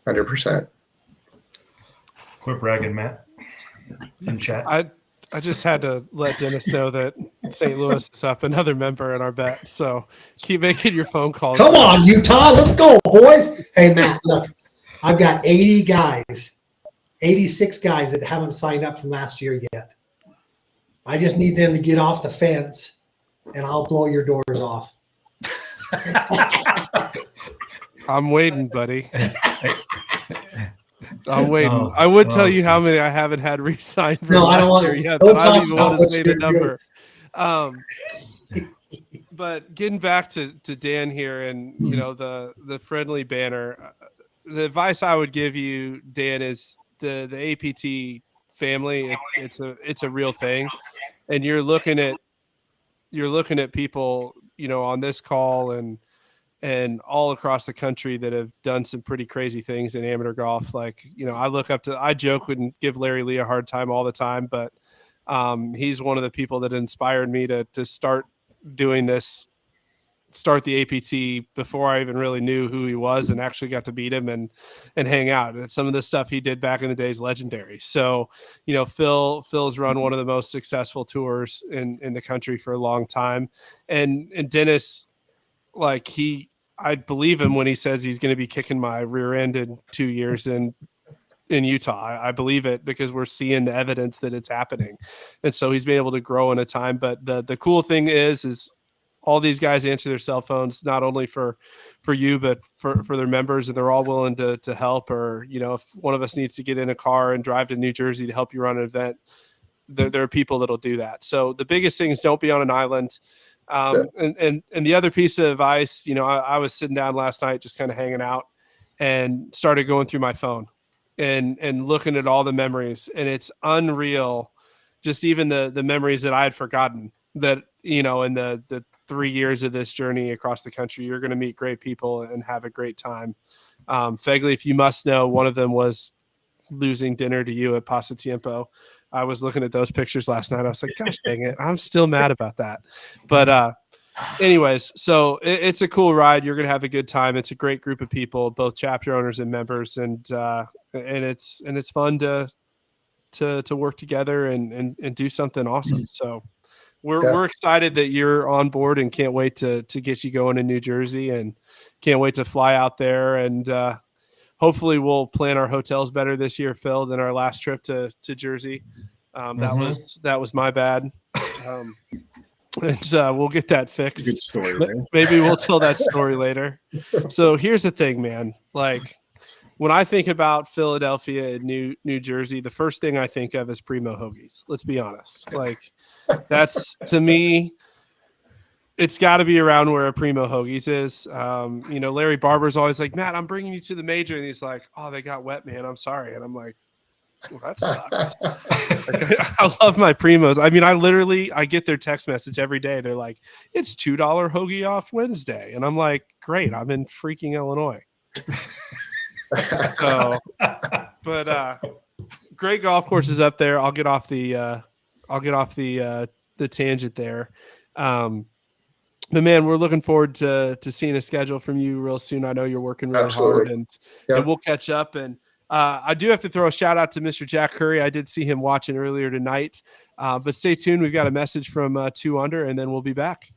Speaker 8: 100%.
Speaker 4: Quit bragging, Matt. In chat.
Speaker 2: I just had to let Dennis know that St. Louis is up another member in our bet. So keep making your phone calls.
Speaker 3: Come on, Utah. Let's go, boys. Hey, Matt, look, I've got 80 guys, 86 guys that haven't signed up from last year yet. I just need them to get off the fence, and I'll blow your doors off.
Speaker 2: I'm waiting, buddy. I'm waiting. I would tell you how many I haven't had re-signed from
Speaker 3: No, I don't want
Speaker 2: year
Speaker 3: to.
Speaker 2: yet,
Speaker 3: Don't
Speaker 2: but I don't
Speaker 3: talk
Speaker 2: even
Speaker 3: about
Speaker 2: want to
Speaker 3: what
Speaker 2: say
Speaker 3: you're
Speaker 2: the
Speaker 3: doing.
Speaker 2: number. But getting back to Dan here and the friendly banner, the advice I would give you, Dan, is the APT family. It's a real thing, and you're looking at people on this call and all across the country that have done some pretty crazy things in amateur golf. Like, I joke and give Larry Lee a hard time all the time, but he's one of the people that inspired me to start doing this, start the APT before I even really knew who he was and actually got to beat him and hang out. And some of the stuff he did back in the day is legendary. So, Phil's run one of the most successful tours in the country for a long time. And Dennis, like I believe him when he says he's going to be kicking my rear end in 2 years in Utah. I believe it because we're seeing the evidence that it's happening. And so he's been able to grow in a time. But the cool thing is all these guys answer their cell phones, not only for you, but for their members, and they're all willing to help. Or, if one of us needs to get in a car and drive to New Jersey to help you run an event, there are people that'll do that. So the biggest thing is don't be on an island. And the other piece of advice, I was sitting down last night, just kind of hanging out, and started going through my phone and looking at all the memories, and it's unreal. Just even the memories that I had forgotten that, in the 3 years of this journey across the country, you're going to meet great people and have a great time. Fegley, if you must know, one of them was losing dinner to you at Pasatiempo. I was looking at those pictures last night. I was like, gosh dang it, I'm still mad about that. But anyways, so it's a cool ride. You're going to have a good time. It's a great group of people, both chapter owners and members. And it's fun to work together and do something awesome. So we're excited that you're on board and can't wait to get you going in New Jersey, and can't wait to fly out there. And hopefully we'll plan our hotels better this year, Phil, than our last trip to Jersey. That was my bad. And we'll get that fixed.
Speaker 7: Good story there.
Speaker 2: Maybe we'll tell that story later. So here's the thing, man. Like, when I think about Philadelphia and New Jersey, the first thing I think of is Primo Hoagies. Let's be honest. Like, that's, to me, it's got to be around where a Primo Hoagies is. Larry Barber's always like, Matt, I'm bringing you to the major. And he's like, oh, they got wet, man. I'm sorry. And I'm like, well, that sucks. I love my Primos. I mean, I get their text message every day. They're like, it's $2 hoagie off Wednesday. And I'm like, great. I'm in freaking Illinois. So, but great golf courses up there. I'll get off the tangent there. But man, we're looking forward to seeing a schedule from you real soon. I know you're working really hard, and we'll catch up. And I do have to throw a shout out to Mr. Jack Curry. I did see him watching earlier tonight. But stay tuned. We've got a message from 2 Under, and then we'll be back.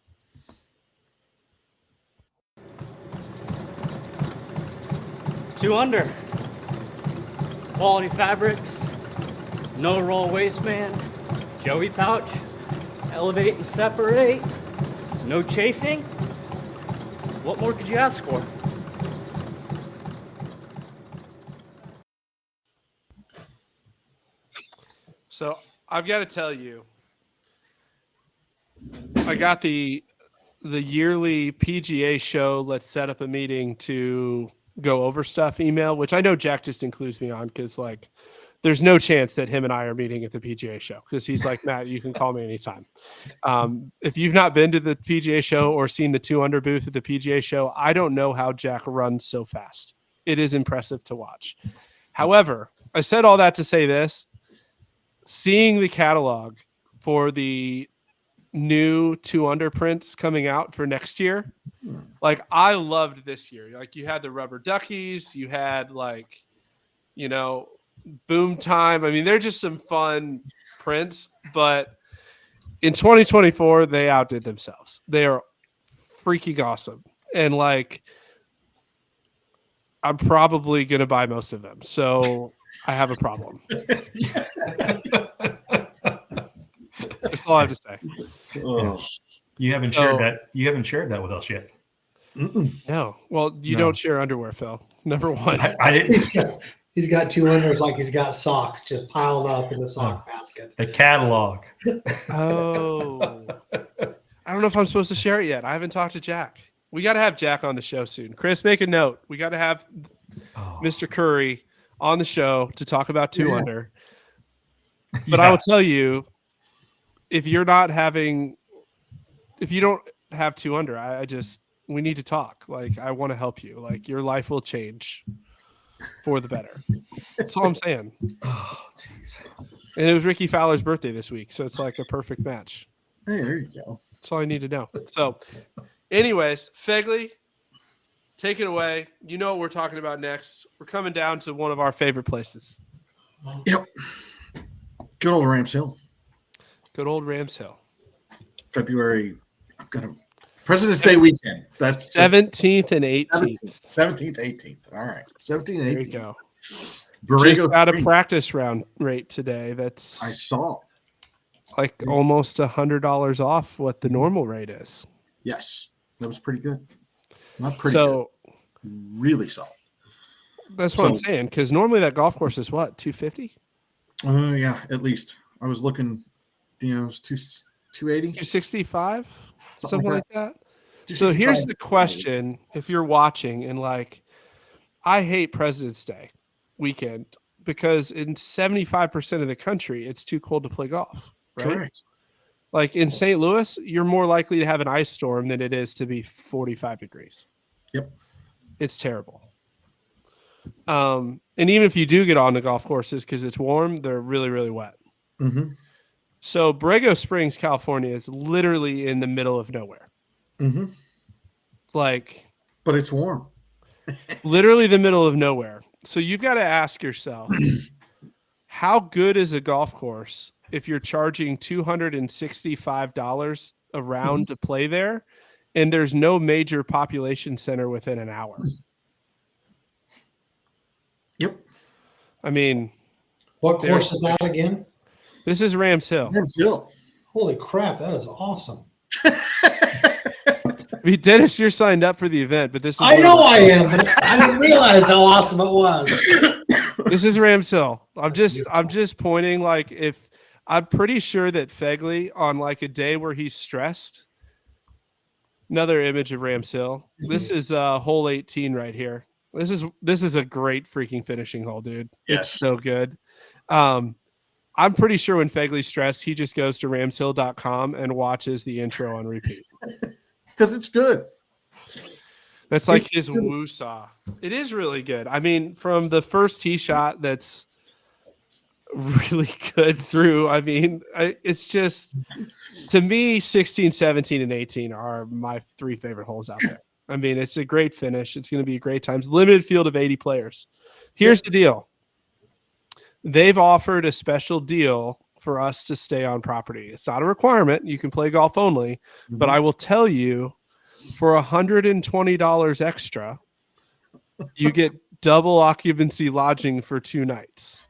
Speaker 9: Two Under. Quality fabrics, no roll waistband, Joey pouch, elevate and separate, no chafing. What more could you ask for?
Speaker 2: So I've got to tell you, I got the yearly PGA show, let's set up a meeting to go over stuff email, which I know Jack just includes me on because, like, there's no chance that him and I are meeting at the PGA show because he's like, Matt, you can call me anytime. If you've not been to the PGA show or seen the 2 Under booth at the PGA show, I don't know how Jack runs so fast. It is impressive to watch. However, I said all that to say this. Seeing the catalog for the new 2 Under prints coming out for next year, like, I loved this year. Like, you had the rubber duckies, you had, like, boom time. I mean, they're just some fun prints, but in 2024, they outdid themselves. They are freaking awesome. And like, I'm probably going to buy most of them. So I have a problem. That's all I have to say.
Speaker 7: Oh.
Speaker 4: You haven't shared that. You haven't shared that with us yet.
Speaker 2: No. Well, you
Speaker 4: No.
Speaker 2: don't share underwear, Phil. Number one.
Speaker 4: I didn't.
Speaker 3: He's got 2 unders like he's got socks just piled up in the sock basket.
Speaker 4: The catalog.
Speaker 2: Oh. I don't know if I'm supposed to share it yet. I haven't talked to Jack. We got to have Jack on the show soon. Chris, make a note. We got to have Mr. Curry on the show to talk about 2 under. But I will tell you, if you don't have 2 under, we need to talk. Like, I want to help you. Like, your life will change for the better. That's all I'm saying.
Speaker 4: Oh, jeez.
Speaker 2: And it was Ricky Fowler's birthday this week, so it's like a perfect match.
Speaker 7: Hey, there you go.
Speaker 2: That's all I need to know. So, anyways, Fegley, take it away. You know what we're talking about next. We're coming down to one of our favorite places.
Speaker 7: Yep. Good old Rams Hill.
Speaker 2: Good old Rams Hill.
Speaker 7: February. President's Day weekend. That's
Speaker 2: 17th and 18th.
Speaker 7: 17th, 18th. All right. 17th and 18th.
Speaker 2: There you go.
Speaker 7: Borrego
Speaker 2: Just got a
Speaker 7: Springs.
Speaker 2: practice round rate today. That's
Speaker 7: I saw.
Speaker 2: like almost $100 off what the normal rate is.
Speaker 7: Yes. That was pretty good. Not pretty
Speaker 2: So
Speaker 7: good. Really solid.
Speaker 2: that's what I'm saying. Because normally that golf course is what, 250?
Speaker 7: Yeah, at least. I was looking, it was 280.
Speaker 2: 265? Something like that. So
Speaker 7: 265.
Speaker 2: here's the question. If you're watching and like, I hate President's Day weekend because in 75% of the country, it's too cold to play golf. Right?
Speaker 7: Correct.
Speaker 2: Like in St. Louis, you're more likely to have an ice storm than it is to be 45 degrees.
Speaker 7: Yep.
Speaker 2: It's terrible. And even if you do get on the golf courses because it's warm, they're really, really wet.
Speaker 7: Mm-hmm.
Speaker 2: So Borrego Springs, California is literally in the middle of nowhere.
Speaker 7: Mm-hmm.
Speaker 2: Like,
Speaker 7: but it's warm.
Speaker 2: literally the middle of nowhere. So you've got to ask yourself, how good is a golf course if you're charging $265 a round to play there and there's no major population center within an hour?
Speaker 7: Yep.
Speaker 2: I mean,
Speaker 3: What course is that again?
Speaker 2: this is Rams Hill.
Speaker 7: Rams Hill.
Speaker 3: Holy crap, that is awesome.
Speaker 2: I mean, Dennis, you're signed up for the event, but this is
Speaker 3: I know I am, but I didn't realize how awesome it was.
Speaker 2: This is Rams Hill. I'm just pointing, like, if I'm pretty sure that Fegley on like a day where he's stressed. Another image of Rams Hill. This is hole 18 right here. This is a great freaking finishing hole, dude.
Speaker 7: Yes.
Speaker 2: It's so good. I'm pretty sure when Fegley's stressed, he just goes to ramshill.com and watches the intro on repeat.
Speaker 7: Because it's good.
Speaker 2: That's like his woo-saw. It is really good. I mean, from the first tee shot that's really good through, I mean, it's just, to me, 16, 17, and 18 are my 3 favorite holes out there. I mean, it's a great finish. It's going to be a great time. Limited field of 80 players. Here's the deal. They've offered a special deal for us to stay on property. It's not a requirement. You can play golf only, but I will tell you, for $120 extra, you get double occupancy lodging for 2 nights.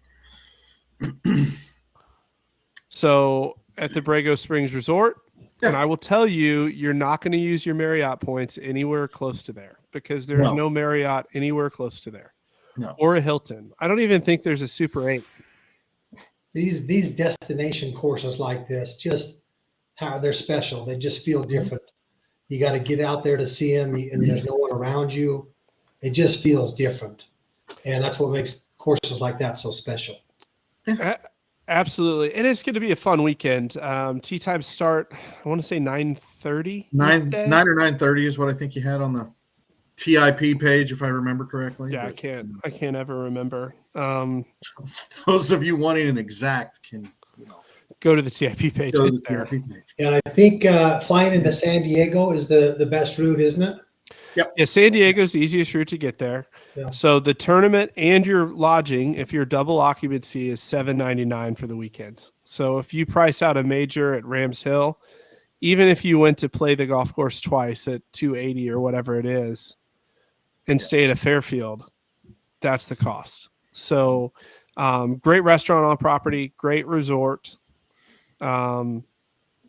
Speaker 2: So at the Borrego Springs Resort, and I will tell you, you're not going to use your Marriott points anywhere close to there because there's no Marriott anywhere close to there.
Speaker 7: No.
Speaker 2: Or a Hilton. I don't even think there's a Super 8.
Speaker 3: These destination courses like this, just how they're special. They just feel different. You got to get out there to see them, and there's no one around you. It just feels different, and that's what makes courses like that so special.
Speaker 2: Absolutely, and it's going to be a fun weekend. Tee times start, I want to say 9:30.
Speaker 7: 9 or 9:30 is what I think you had on the TIP page, if I remember correctly.
Speaker 2: Yeah,
Speaker 7: but
Speaker 2: I can't ever remember.
Speaker 7: those of you wanting an exact can
Speaker 2: go to the TIP page.
Speaker 7: go to
Speaker 2: It's
Speaker 7: the
Speaker 2: there.
Speaker 7: TIP page.
Speaker 3: And I think flying into San Diego is the best route, isn't it?
Speaker 2: Yeah, San Diego's the easiest route to get there.
Speaker 3: Yeah.
Speaker 2: So the tournament and your lodging, if you're double occupancy, is $7.99 for the weekend. So if you price out a major at Rams Hill, even if you went to play the golf course twice at $280 or whatever it is, and stay at a Fairfield, that's the cost. So great restaurant on property, great resort. It's going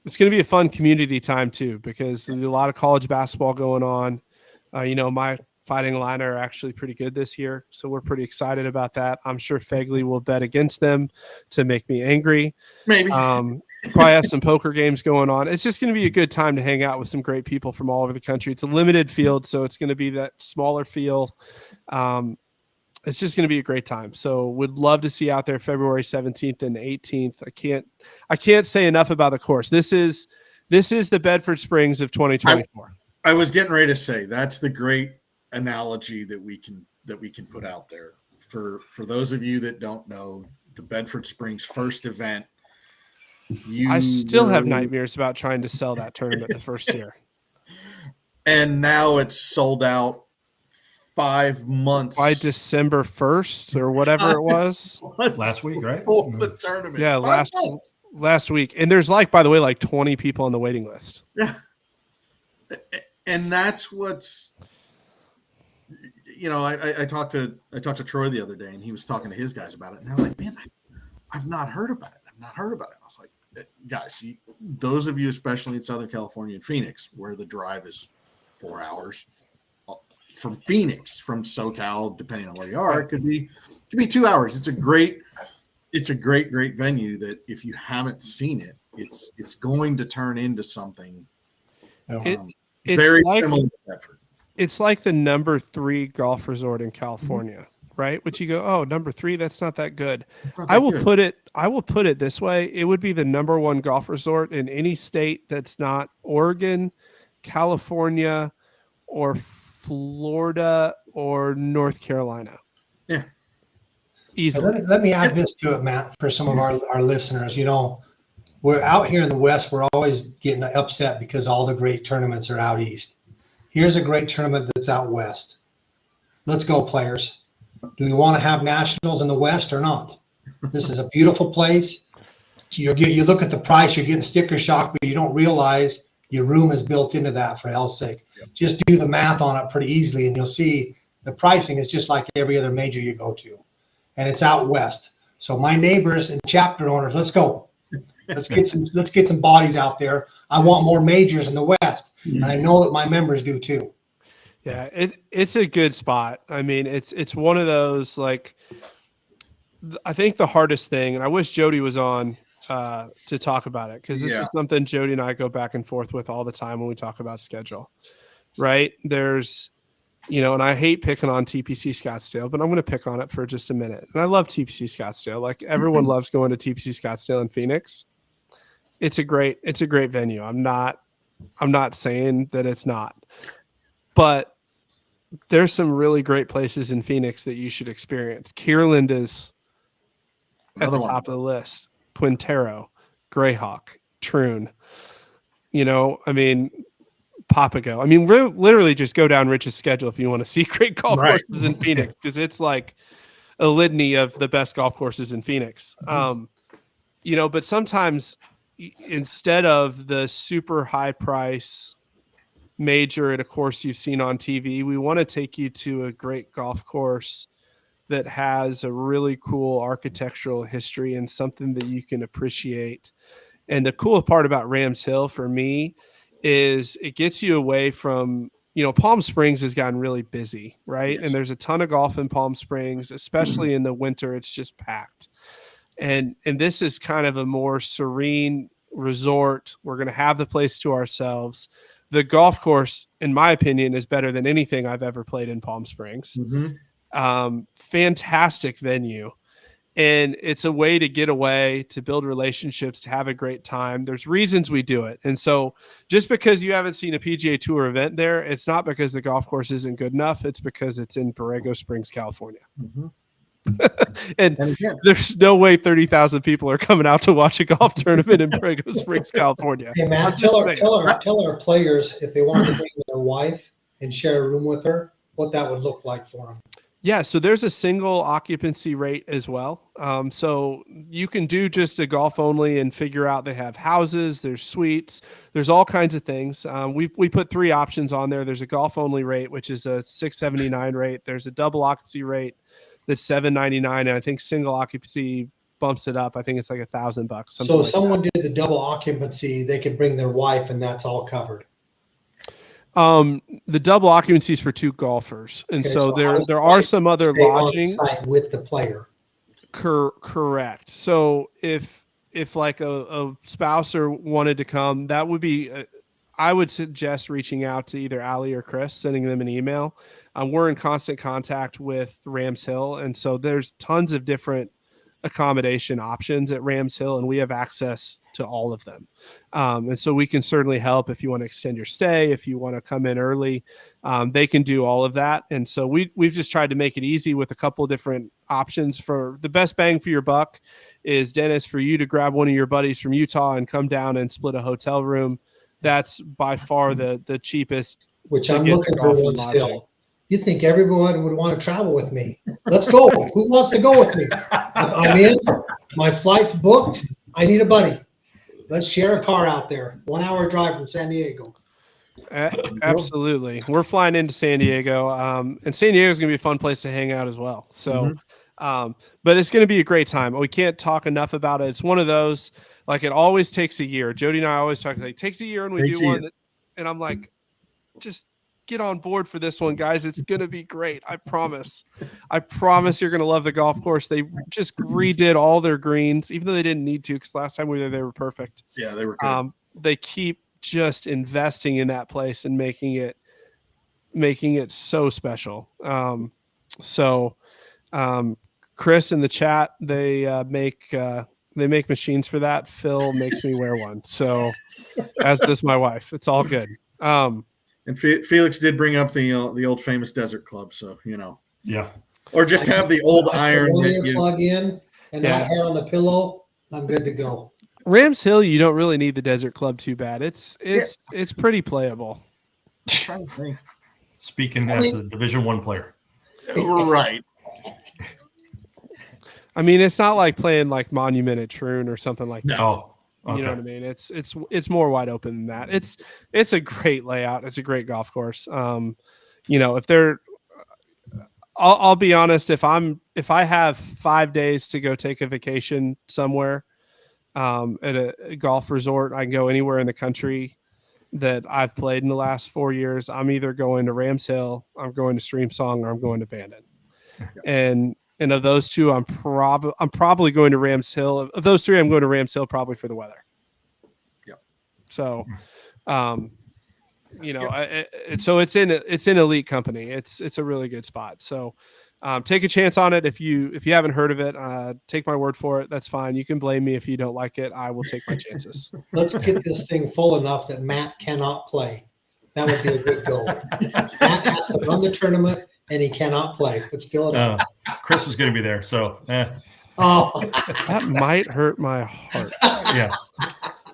Speaker 2: to be a fun community time too, because there's a lot of college basketball going on. My Fighting Illini are actually pretty good this year, so we're pretty excited about that. I'm sure Fegley will bet against them to make me angry.
Speaker 7: Maybe.
Speaker 2: Probably have some poker games going on. It's just going to be a good time to hang out with some great people from all over the country. It's a limited field, so it's going to be that smaller feel. It's just going to be a great time. So would love to see you out there February 17th and 18th. I can't say enough about the course. This is the Bedford Springs of 2024.
Speaker 7: I was getting ready to say that's the great analogy that we can put out there for those of you that don't know the Bedford Springs first event.
Speaker 2: I still have nightmares about trying to sell that tournament the first year.
Speaker 7: And now it's sold out 5 months
Speaker 2: by December 1st or whatever it was
Speaker 4: last week, right?
Speaker 7: Before the tournament.
Speaker 2: Yeah, last week. And there's by the way, 20 people on the waiting list.
Speaker 7: Yeah. And that's what's, I talked to Troy the other day, and he was talking to his guys about it, and they're like, "Man, I've not heard about it. I've not heard about it." I was like, "Guys, those of you, especially in Southern California and Phoenix, where the drive is 4 hours from Phoenix, from SoCal, depending on where you are, it could be 2 hours. It's a great venue that if you haven't seen it, it's going to turn into something very similar to Bedford.
Speaker 2: It's like the number 3 golf resort in California, right? Which you go, oh, number 3, that's not that good. I will put it this way. It would be the number 1 golf resort in any state that's not Oregon, California, or Florida, or North Carolina.
Speaker 7: Yeah.
Speaker 2: Easily.
Speaker 3: Let me add this to it, Matt, for some of our listeners. We're out here in the West. We're always getting upset because all the great tournaments are out East. Here's a great tournament that's out West. Let's go, players. Do we want to have nationals in the West or not? This is a beautiful place. You look at the price, you're getting sticker shock, but you don't realize your room is built into that, for hell's sake. Yep. Just do the math on it pretty easily, and you'll see the pricing is just like every other major you go to. And it's out West. So my neighbors and chapter owners, let's go. Let's get some bodies out there. I want more majors in the West, and I know that my members do too.
Speaker 2: Yeah, it's a good spot. I mean, it's one of those, like, I think the hardest thing, and I wish Jody was on to talk about it, because this is something Jody and I go back and forth with all the time when we talk about schedule, right? There's, and I hate picking on TPC Scottsdale, but I'm going to pick on it for just a minute. And I love TPC Scottsdale. Like, everyone loves going to TPC Scottsdale in Phoenix. It's a great venue. I'm not saying that it's not, but there's some really great places in Phoenix that you should experience. Kierland is at the top of the list. Quintero, Greyhawk, Troon, Papago. Literally just go down Rich's schedule if you want to see great golf courses in Phoenix, because it's like a litany of the best golf courses in Phoenix. But sometimes instead of the super high price major at a course you've seen on TV, we want to take you to a great golf course that has a really cool architectural history and something that you can appreciate. And the cool part about Rams Hill for me is it gets you away from, Palm Springs has gotten really busy, right? Yes. And there's a ton of golf in Palm Springs, especially in the winter. It's just packed. And this is kind of a more serene resort. We're going to have the place to ourselves. The golf course, in my opinion, is better than anything I've ever played in Palm Springs. Fantastic venue. And it's a way to get away, to build relationships, to have a great time. There's reasons we do it. And so just because you haven't seen a PGA Tour event there, it's not because the golf course isn't good enough. It's because it's in Borrego Springs, California. and there's no way 30,000 people are coming out to watch a golf tournament in Borrego Springs, California.
Speaker 3: Hey, Matt, tell our players if they want to bring their wife and share a room with her, what that would look like for them.
Speaker 2: Yeah, so there's a single occupancy rate as well. So you can do just a golf only and figure out they have houses, there's suites, there's all kinds of things. We put 3 options on there. There's a golf only rate, which is a $679 rate. There's a double occupancy rate that's $799, and I think single occupancy bumps it up. I think it's like $1,000.
Speaker 3: So if someone did the double occupancy, they could bring their wife, and that's all covered.
Speaker 2: The double occupancy is for 2 golfers, and
Speaker 3: Okay,
Speaker 2: so
Speaker 3: how does
Speaker 2: there
Speaker 3: the
Speaker 2: are
Speaker 3: wife
Speaker 2: some other
Speaker 3: stay on
Speaker 2: lodging.
Speaker 3: site with the player.
Speaker 2: Correct. So if like a spouse or wanted to come, that would be. I would suggest reaching out to either Allie or Chris, sending them an email. We're in constant contact with Rams Hill, and so there's tons of different accommodation options at Rams Hill, and we have access to all of them. And so we can certainly help if you want to extend your stay, if you want to come in early, they can do all of that. And so we've just tried to make it easy with a couple of different options. For the best bang for your buck is, Dennis, for you to grab one of your buddies from Utah and come down and split a hotel room. That's by far the cheapest.
Speaker 3: Which I'm looking for one still. You think everyone would want to travel with me? Let's go. Who wants to go with me? I'm in. My flight's booked. I need a buddy. Let's share a car out there. 1 hour drive from San Diego.
Speaker 2: Absolutely. We're flying into San Diego. And San Diego is going to be a fun place to hang out as well. So, but it's going to be a great time. We can't talk enough about it. It's one of those, like, it always takes a year. Jody and I always talk, like, it takes a year and we do one. And I'm like, just get on board for this one, guys. It's going to be great. I promise. I promise you're going to love the golf course. They just redid all their greens, even though they didn't need to, because last time we were there, they were perfect.
Speaker 7: Yeah, they were good.
Speaker 2: They keep just investing in that place and making it so special. Chris in the chat, they make machines for that. Phil makes me wear one. So as does my wife. It's all good.
Speaker 7: And Felix did bring up the old famous Desert Club, so
Speaker 4: Yeah.
Speaker 7: or just have the old iron that
Speaker 3: plug in and that head on the pillow. I'm good to go.
Speaker 2: Rams Hill, you don't really need the Desert Club too bad. It's pretty playable.
Speaker 4: Speaking as a Division I player,
Speaker 7: right?
Speaker 2: I mean, it's not like playing like Monument at Troon or something like that.
Speaker 4: No. Okay.
Speaker 2: You know what I mean? It's more wide open than that. It's a great layout. It's a great golf course. If they're, I'll be honest. If I have 5 days to go take a vacation somewhere, at a golf resort, I can go anywhere in the country that I've played in the last 4 years. I'm either going to Rams Hill, I'm going to Stream Song, or I'm going to Bandon. And of those two, I'm probably going to Rams Hill. Of those 3, I'm going to Rams Hill probably for the weather.
Speaker 7: Yep.
Speaker 2: So, so it's in elite company. It's a really good spot. So, take a chance on it. If you haven't heard of it, take my word for it. That's fine. You can blame me if you don't like it. I will take my chances.
Speaker 3: Let's get this thing full enough that Matt cannot play. That would be a good goal. Matt has to run the tournament, and he cannot play. Let's fill it up.
Speaker 4: Chris is going to be there, so
Speaker 3: Oh,
Speaker 2: That might hurt my heart,
Speaker 4: yeah.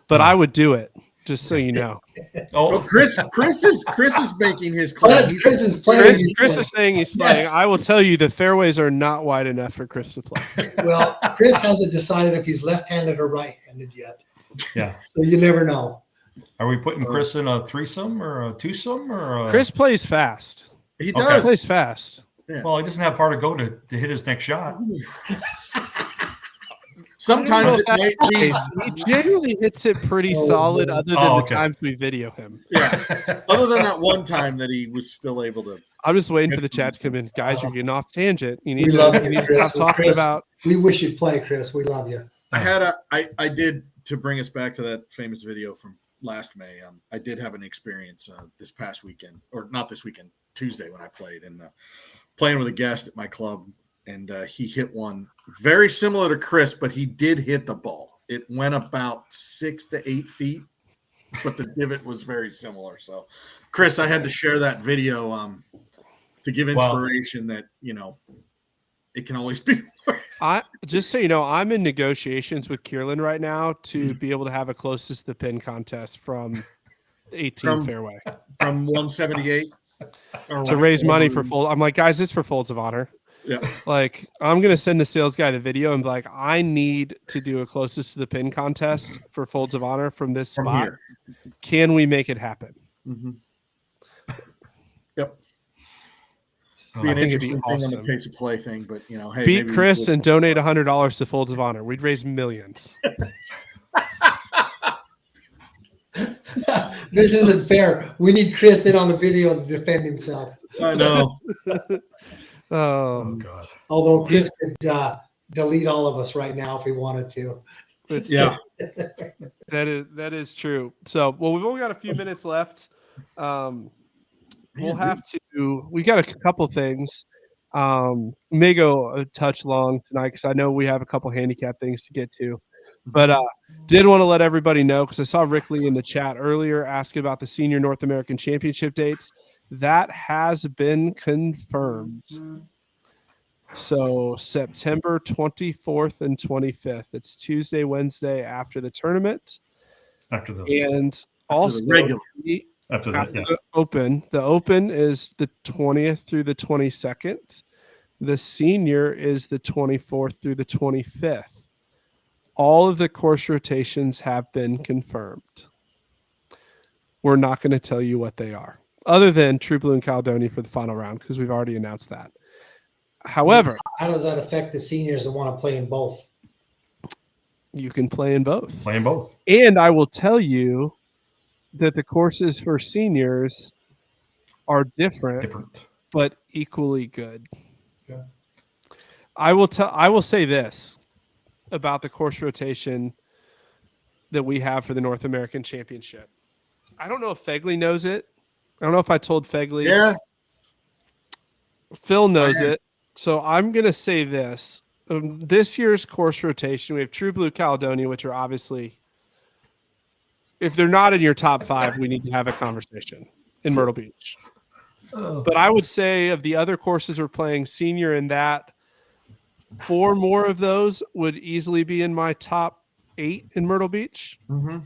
Speaker 2: but I would do it. Just so you know.
Speaker 7: Oh, Chris is making his claim.
Speaker 3: Chris is playing.
Speaker 2: Chris is saying he's playing.
Speaker 3: Yes.
Speaker 2: I will tell you the fairways are not wide enough for Chris to play.
Speaker 3: Well, Chris hasn't decided if he's left-handed or right-handed yet.
Speaker 4: Yeah.
Speaker 3: So you never know.
Speaker 4: Are we putting Chris in a threesome or a twosome or?
Speaker 2: Chris plays fast.
Speaker 7: He
Speaker 4: Okay.
Speaker 7: does.
Speaker 2: Plays fast.
Speaker 4: Well, he doesn't have far to go to hit his next shot.
Speaker 7: Sometimes it might be.
Speaker 2: He generally hits it pretty solid, other than the times we video him.
Speaker 7: Yeah. Other than that one time that he was still able to.
Speaker 2: I'm just waiting for the chat to come in. Guys, you're getting off tangent. You need
Speaker 3: We love
Speaker 2: to
Speaker 3: you,
Speaker 2: stop talking
Speaker 3: Chris.
Speaker 2: about.
Speaker 3: We wish you'd play, Chris. We love you.
Speaker 7: I did, to bring us back to that famous video from last May. I did have an experience this past weekend, or not this weekend, Tuesday when I played, and playing with a guest at my club, and he hit one very similar to Chris, but he did hit the ball. It went about 6 to 8 feet, but the divot was very similar. So, Chris, I had to share that video to give inspiration that it can always be.
Speaker 2: Just so you know, I'm in negotiations with Kierland right now to be able to have a closest to the pin contest from 18 fairway.
Speaker 7: From 178.
Speaker 2: to raise money for Folds. I'm like, guys, it's for Folds of Honor.
Speaker 7: Yeah.
Speaker 2: Like, I'm gonna send the sales guy the video and be like, I need to do a closest to the pin contest for Folds of Honor from this
Speaker 7: From
Speaker 2: spot.
Speaker 7: here.
Speaker 2: Can we make it happen?
Speaker 7: Mm-hmm. Yep.
Speaker 4: Oh,
Speaker 7: Be
Speaker 2: I
Speaker 7: an
Speaker 2: think it'd be
Speaker 7: interesting thing on
Speaker 2: awesome.
Speaker 7: the pay to play thing, but hey,
Speaker 2: Beat
Speaker 7: maybe we
Speaker 2: Chris
Speaker 7: should-
Speaker 2: and donate $100 to Folds of Honor. We'd raise millions.
Speaker 3: This isn't fair. We need Chris in on the video to defend himself.
Speaker 7: I know.
Speaker 4: Oh God.
Speaker 3: Although Chris could delete all of us right now if he wanted to.
Speaker 2: It's-
Speaker 7: Yeah.
Speaker 2: that is true. So, well, we've only got a few minutes left. We'll have to. We got a couple things. May go a touch long tonight because I know we have a couple handicap things to get to. But did want to let everybody know because I saw Rick Lee in the chat earlier asking about the Senior North American Championship dates. That has been confirmed. So September 24th and 25th. It's Tuesday, Wednesday after the tournament.
Speaker 4: After the
Speaker 2: And also
Speaker 7: regular.
Speaker 4: after that, yeah.
Speaker 2: the Open. The Open is the 20th through the 22nd. The Senior is the 24th through the 25th. All of the course rotations have been confirmed. We're not going to tell you what they are, other than True Blue and Caledonia for the final round, because we've already announced that. However,
Speaker 3: How does that affect the seniors that want to play in both?
Speaker 2: you can play in both.
Speaker 4: Playing both.
Speaker 2: And I will tell you that the courses for seniors are different. But equally good.
Speaker 3: Yeah.
Speaker 2: I will say this about the course rotation that we have for the North American Championship. I don't know if Fegley knows it. I don't know if I told Fegley.
Speaker 7: Yeah.
Speaker 2: Phil knows it. So I'm going to say this. This year's course rotation, we have True Blue Caledonia, which are obviously, if they're not in your top 5, we need to have a conversation in Myrtle Beach. But I would say of the other courses we're playing senior in that, 4 more of those would easily be in my top 8 in Myrtle Beach.
Speaker 7: Mm-hmm.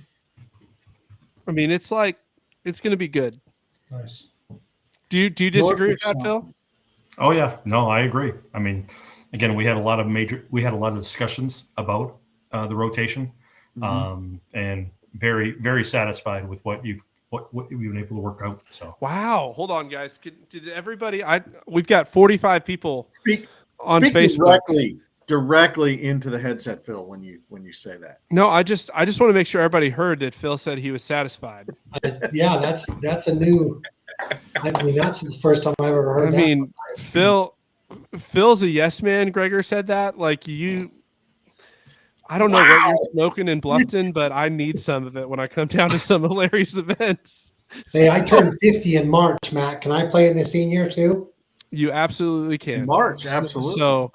Speaker 2: I mean, it's like, it's going to be good.
Speaker 3: Nice.
Speaker 2: Do you disagree with that, Phil?
Speaker 4: Oh yeah, no, I agree. I mean, again, we had a lot of discussions about the rotation, and very, very satisfied with what you've been able to work out. So
Speaker 2: Wow, hold on, guys. Did everybody? We've got 45 people on
Speaker 7: Speak
Speaker 2: Facebook.
Speaker 7: directly into the headset, Phil, when you say that.
Speaker 2: No, I just want to make sure everybody heard that Phil said he was satisfied.
Speaker 3: Yeah, that's a new. I mean, that's the first time I've ever heard.
Speaker 2: I mean, Phil's a yes man. Gregor said that. Like you, I don't know what you're smoking in Bluffton, but I need some of it when I come down to some of Larry's events.
Speaker 3: Hey, I turned 50 in March, Matt. Can I play in the senior too?
Speaker 2: You absolutely can.
Speaker 7: March, absolutely.
Speaker 2: So,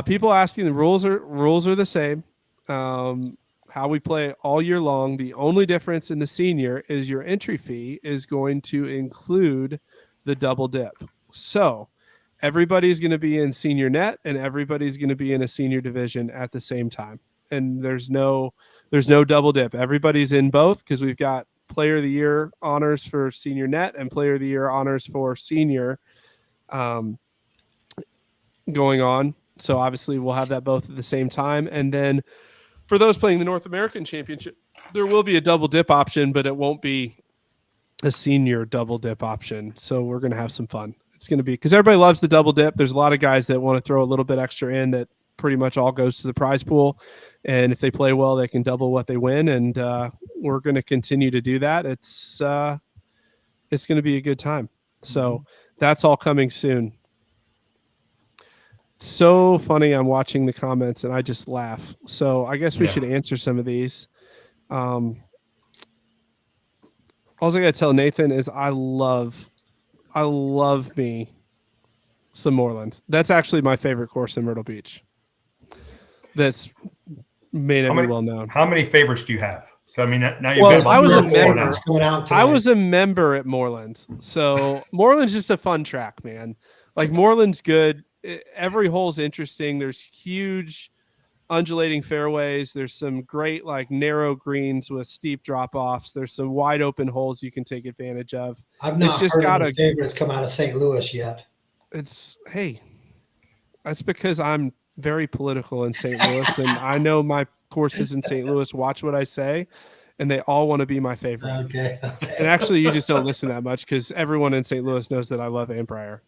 Speaker 2: people asking, the rules are the same. How we play all year long. The only difference in the senior is your entry fee is going to include the double dip. So everybody's going to be in senior net and everybody's going to be in a senior division at the same time. And there's no double dip. Everybody's in both because we've got player of the year honors for senior net and player of the year honors for senior going on. So obviously we'll have that both at the same time. And then for those playing the North American Championship, there will be a double dip option, but it won't be a senior double dip option. So we're going to have some fun. It's going to be, because everybody loves the double dip. There's a lot of guys that want to throw a little bit extra in that pretty much all goes to the prize pool. And if they play well, they can double what they win. And we're going to continue to do that. It's going to be a good time. So that's all coming soon. So funny. I'm watching the comments and I just laugh. So I guess we should answer some of these. All I got to tell Nathan is I love me some Moreland. That's actually my favorite course in Myrtle Beach. That's made it well known.
Speaker 4: How many favorites do you have? I mean, now you've
Speaker 2: Well,
Speaker 4: been
Speaker 2: I was a
Speaker 4: 3 or 4
Speaker 2: member.
Speaker 4: now.
Speaker 2: I was a member at Moreland. So Moreland's just a fun track, man. Like Moreland's good. Every hole's interesting. There's huge undulating fairways. There's some great like narrow greens with steep drop offs. There's some wide open holes you can take advantage of.
Speaker 3: I've not
Speaker 2: It's just
Speaker 3: heard
Speaker 2: got
Speaker 3: any favorites come out of St. Louis yet.
Speaker 2: Hey, that's because I'm very political in St. Louis, and I know my courses in St. Louis watch what I say, and they all want to be my favorite.
Speaker 3: Okay.
Speaker 2: And actually, you just don't listen that much because everyone in St. Louis knows that I love Ann Pryor.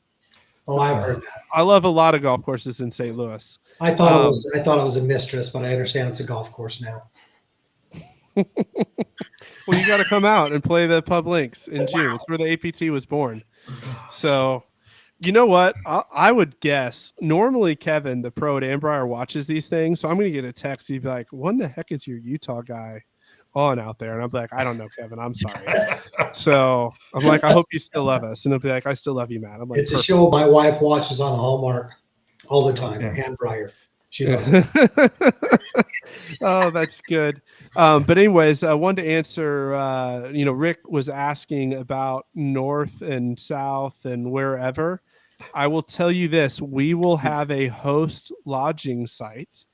Speaker 3: Oh, I've heard that.
Speaker 2: I love a lot of golf courses in St. Louis.
Speaker 3: I thought it was a mistress, but I understand it's a golf course now.
Speaker 2: Well, you got to come out and play the Pub Links in June. It's where the APT was born. So, you know what? I would guess normally Kevin, the pro at Ambrier, watches these things. So I'm going to get a text. He'd be like, "What in the heck is your Utah guy on out there?" And I'm like, "I don't know, Kevin. I'm sorry." So I'm like, "I hope you still love us." And he'll be like, "I still love you, Matt." I'm like,
Speaker 3: It's a show my wife watches on Hallmark all the time.
Speaker 4: Yeah.
Speaker 3: Ann Pryor. She loves it.
Speaker 2: Oh, that's good. But anyways, I wanted to answer, Rick was asking about north and south and wherever. I will tell you this, we will have a host lodging site.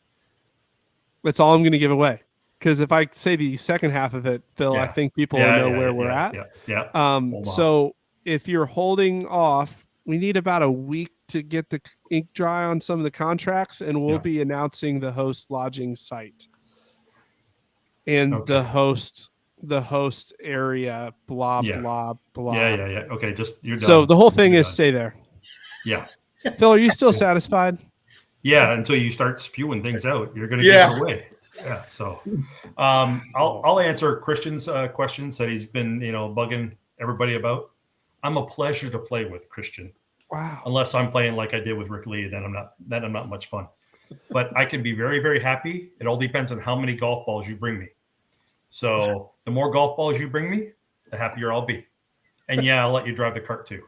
Speaker 2: That's all I'm going to give away. Because if I say the second half of it, Phil, I think people will know where we're at. So if you're holding off, we need about a week to get the ink dry on some of the contracts, and we'll be announcing the host lodging site and the host area, blah, blah, blah.
Speaker 4: Yeah. Okay, just you're done.
Speaker 2: So the whole thing is stay there.
Speaker 4: Yeah.
Speaker 2: Phil, are you still satisfied?
Speaker 4: Yeah, until you start spewing things out, you're going to give it away. Yeah. So, I'll answer Christian's questions that he's been, bugging everybody about. I'm a pleasure to play with, Christian.
Speaker 2: Wow.
Speaker 4: Unless I'm playing like I did with Rick Lee, then I'm not much fun. But I can be very, very happy. It all depends on how many golf balls you bring me. So the more golf balls you bring me, the happier I'll be. And yeah, I'll let you drive the cart too.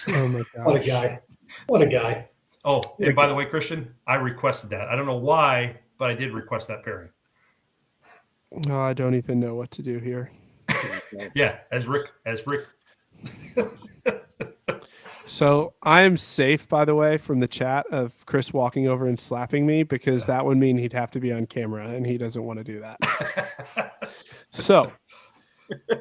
Speaker 2: Oh my gosh.
Speaker 3: What a guy. What a guy.
Speaker 4: Oh, and by the way, Christian, I requested that. I don't know why, but I did request that pairing.
Speaker 2: Oh, I don't even know what to do here.
Speaker 4: Yeah, as Rick.
Speaker 2: So I am safe, by the way, from the chat of Chris walking over and slapping me, because that would mean he'd have to be on camera, and he doesn't want to do that. So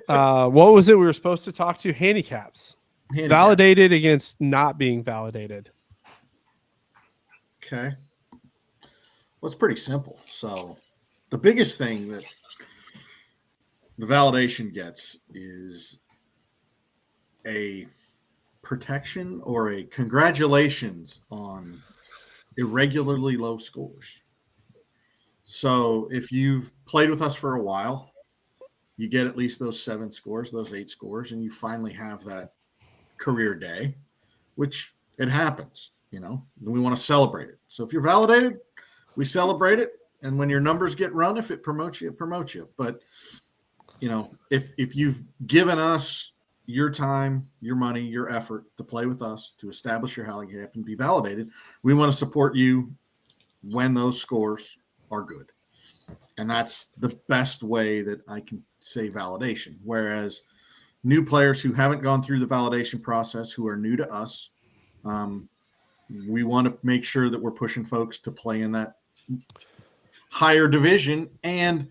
Speaker 2: what was it we were supposed to talk to? Handicaps. Validated against not being validated.
Speaker 7: Okay. Well, it's pretty simple. So the biggest thing that the validation gets is a protection or a congratulations on irregularly low scores. So if you've played with us for a while, you get at least those 7 scores, those 8 scores, and you finally have that career day, which it happens, we want to celebrate it. So if you're validated, we celebrate it. And when your numbers get run, if it promotes you, it promotes you. But, if you've given us your time, your money, your effort to play with us, to establish your handicap and be validated, we want to support you when those scores are good. And that's the best way that I can say validation. Whereas new players who haven't gone through the validation process, who are new to us, we want to make sure that we're pushing folks to play in that higher division. And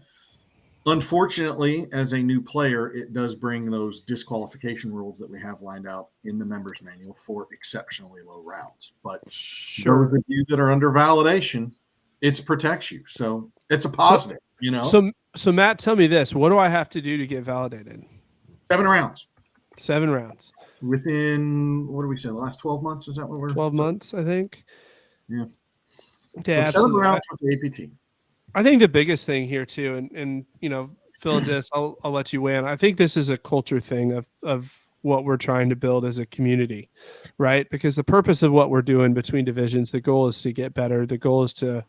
Speaker 7: unfortunately, as a new player, it does bring those disqualification rules that we have lined out in the members manual for exceptionally low rounds. But those of you that are under validation, it protects you. So it's a positive,
Speaker 2: So Matt, tell me this. What do I have to do to get validated?
Speaker 7: 7 rounds.
Speaker 2: 7 rounds.
Speaker 7: Within, what do we say, the last 12 months? Is that what we're
Speaker 2: 12 months, I think.
Speaker 7: Yeah.
Speaker 2: Yeah,
Speaker 7: so 7 rounds with the APT.
Speaker 2: I think the biggest thing here too, and Phil and this, I'll let you weigh in. I think this is a culture thing of what we're trying to build as a community, right? Because the purpose of what we're doing between divisions, the goal is to get better. The goal is to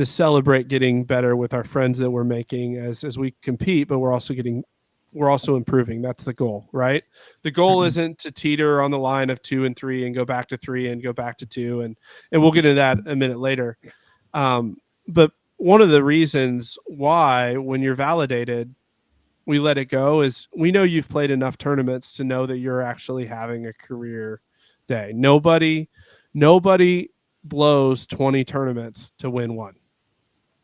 Speaker 2: celebrate getting better with our friends that we're making as we compete, but we're also improving. That's the goal, right? The goal isn't to teeter on the line of 2 and 3 and go back to 3 and go back to 2. And we'll get into that a minute later. But one of the reasons why, when you're validated, we let it go is we know you've played enough tournaments to know that you're actually having a career day. Nobody blows 20 tournaments to win one.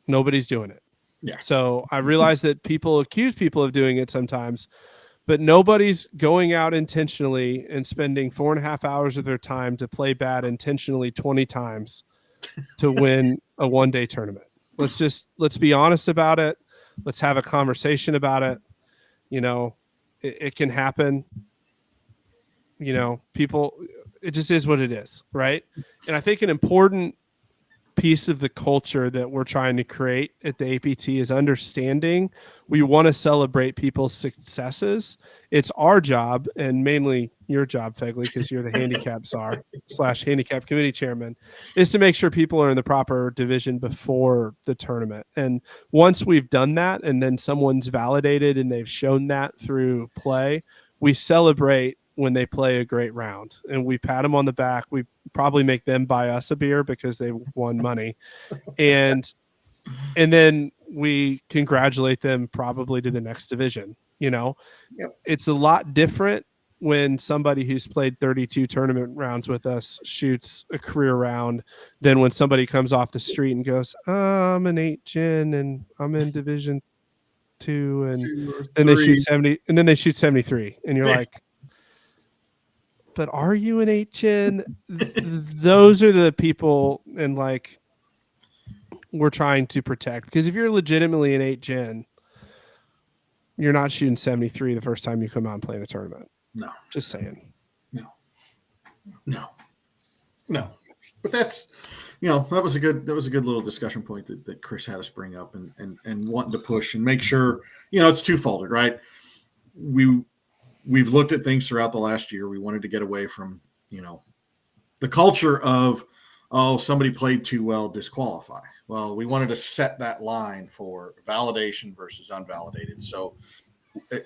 Speaker 2: Nobody's doing it.
Speaker 7: Yeah.
Speaker 2: So I realize that people accuse people of doing it sometimes, but nobody's going out intentionally and spending 4.5 hours of their time to play bad intentionally 20 times to win a one-day tournament. Let's be honest about it. Let's have a conversation about it. It can happen. People, it just is what it is, right? And I think an important piece of the culture that we're trying to create at the APT is understanding we want to celebrate people's successes. It's our job, and mainly your job, Fegley, because you're the handicap czar / handicap committee chairman, is to make sure people are in the proper division before the tournament. And once we've done that, and then someone's validated and they've shown that through play, we celebrate when they play a great round, and we pat them on the back. We probably make them buy us a beer because they won money, and then we congratulate them probably to the next division. It's a lot different when somebody who's played 32 tournament rounds with us shoots a career round than when somebody comes off the street and goes, I'm an 8 gen and I'm in division 2, and they shoot 70, and then they shoot 73, and you're like, but are you an 8 gen? Those are the people, and like, we're trying to protect, because if you're legitimately an 8 gen, you're not shooting 73 the first time you come out and play in a tournament.
Speaker 7: No,
Speaker 2: just saying.
Speaker 7: No. But that's, that was a good little discussion point that Chris had us bring up and wanting to push and make sure, it's twofold, right? We've looked at things throughout the last year. We wanted to get away from, the culture of, somebody played too well, disqualify. Well, we wanted to set that line for validation versus unvalidated. So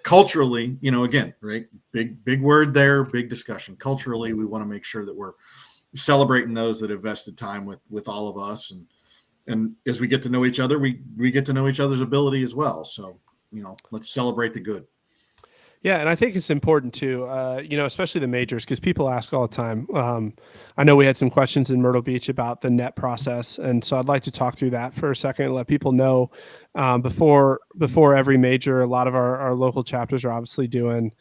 Speaker 7: culturally, again, right, big word there, big discussion. Culturally, we want to make sure that we're celebrating those that have vested time with all of us. And as we get to know each other, we get to know each other's ability as well. So, let's celebrate the good.
Speaker 2: Yeah, and I think it's important too, especially the majors, because people ask all the time. I know we had some questions in Myrtle Beach about the net process, and so I'd like to talk through that for a second and let people know before every major, a lot of our local chapters are obviously doing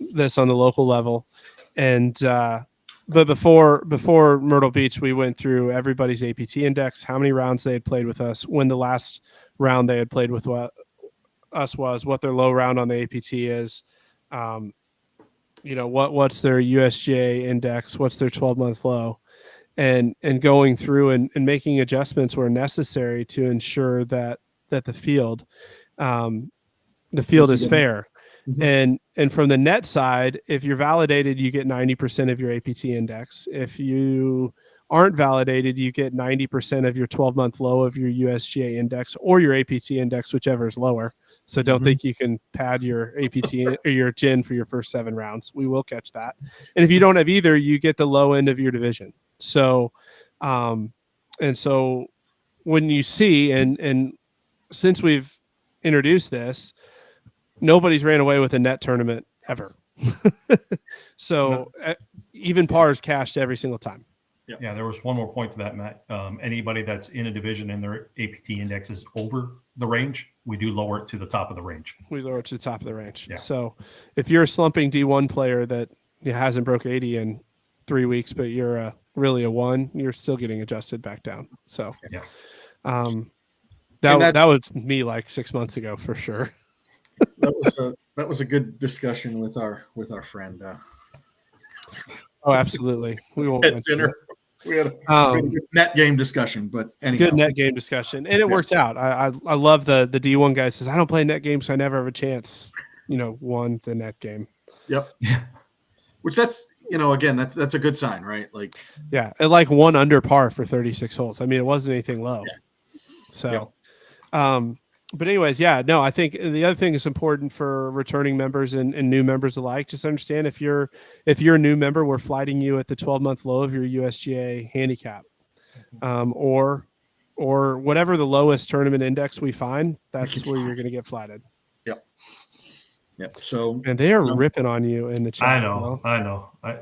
Speaker 2: this on the local level, and but before Myrtle Beach, we went through everybody's APT index, how many rounds they had played with us, when the last round they had played with us was, what their low round on the APT is, what's their USGA index, what's their 12-month low, and going through and making adjustments where necessary to ensure that the field is fair. Mm-hmm. And from the net side, if you're validated, you get 90% of your APT index. If you aren't validated, you get 90% of your 12-month low of your USGA index or your APT index, whichever is lower. So don't think you can pad your APT or your GIN for your first 7 rounds. We will catch that. And if you don't have either, you get the low end of your division. So, and so when you see, and since we've introduced this, nobody's ran away with a net tournament ever. So even pars cashed every single time.
Speaker 4: Yeah, there was one more point to that, Matt. Anybody that's in a division and their APT index is over the range, we do lower it to the top of the range.
Speaker 2: We lower it to the top of the range.
Speaker 4: Yeah.
Speaker 2: So if you're a slumping D1 player that hasn't broke 80 in 3 weeks, but you're really a 1, you're still getting adjusted back down. So
Speaker 4: yeah,
Speaker 2: that was me like 6 months ago for sure.
Speaker 7: That was a good discussion with our friend.
Speaker 2: Oh, absolutely. We won't
Speaker 7: at dinner. We had a good net game discussion, but anyhow.
Speaker 2: Good net game discussion, and it works out. I love the D1 guy says, I don't play net games, so I never have a chance. Won the net game.
Speaker 7: Yep. Which that's again that's a good sign, right? Like
Speaker 2: it like 1 under par for 36 holes. I mean, it wasn't anything low. Yeah. So, but anyways, I think the other thing is important for returning members and new members alike. Just understand if you're a new member, we're flighting you at the 12-month low of your USGA handicap, or whatever the lowest tournament index we find. That's where you're going to get flighted.
Speaker 7: Yep. So
Speaker 2: and they are ripping on you in the chat.
Speaker 4: I know. I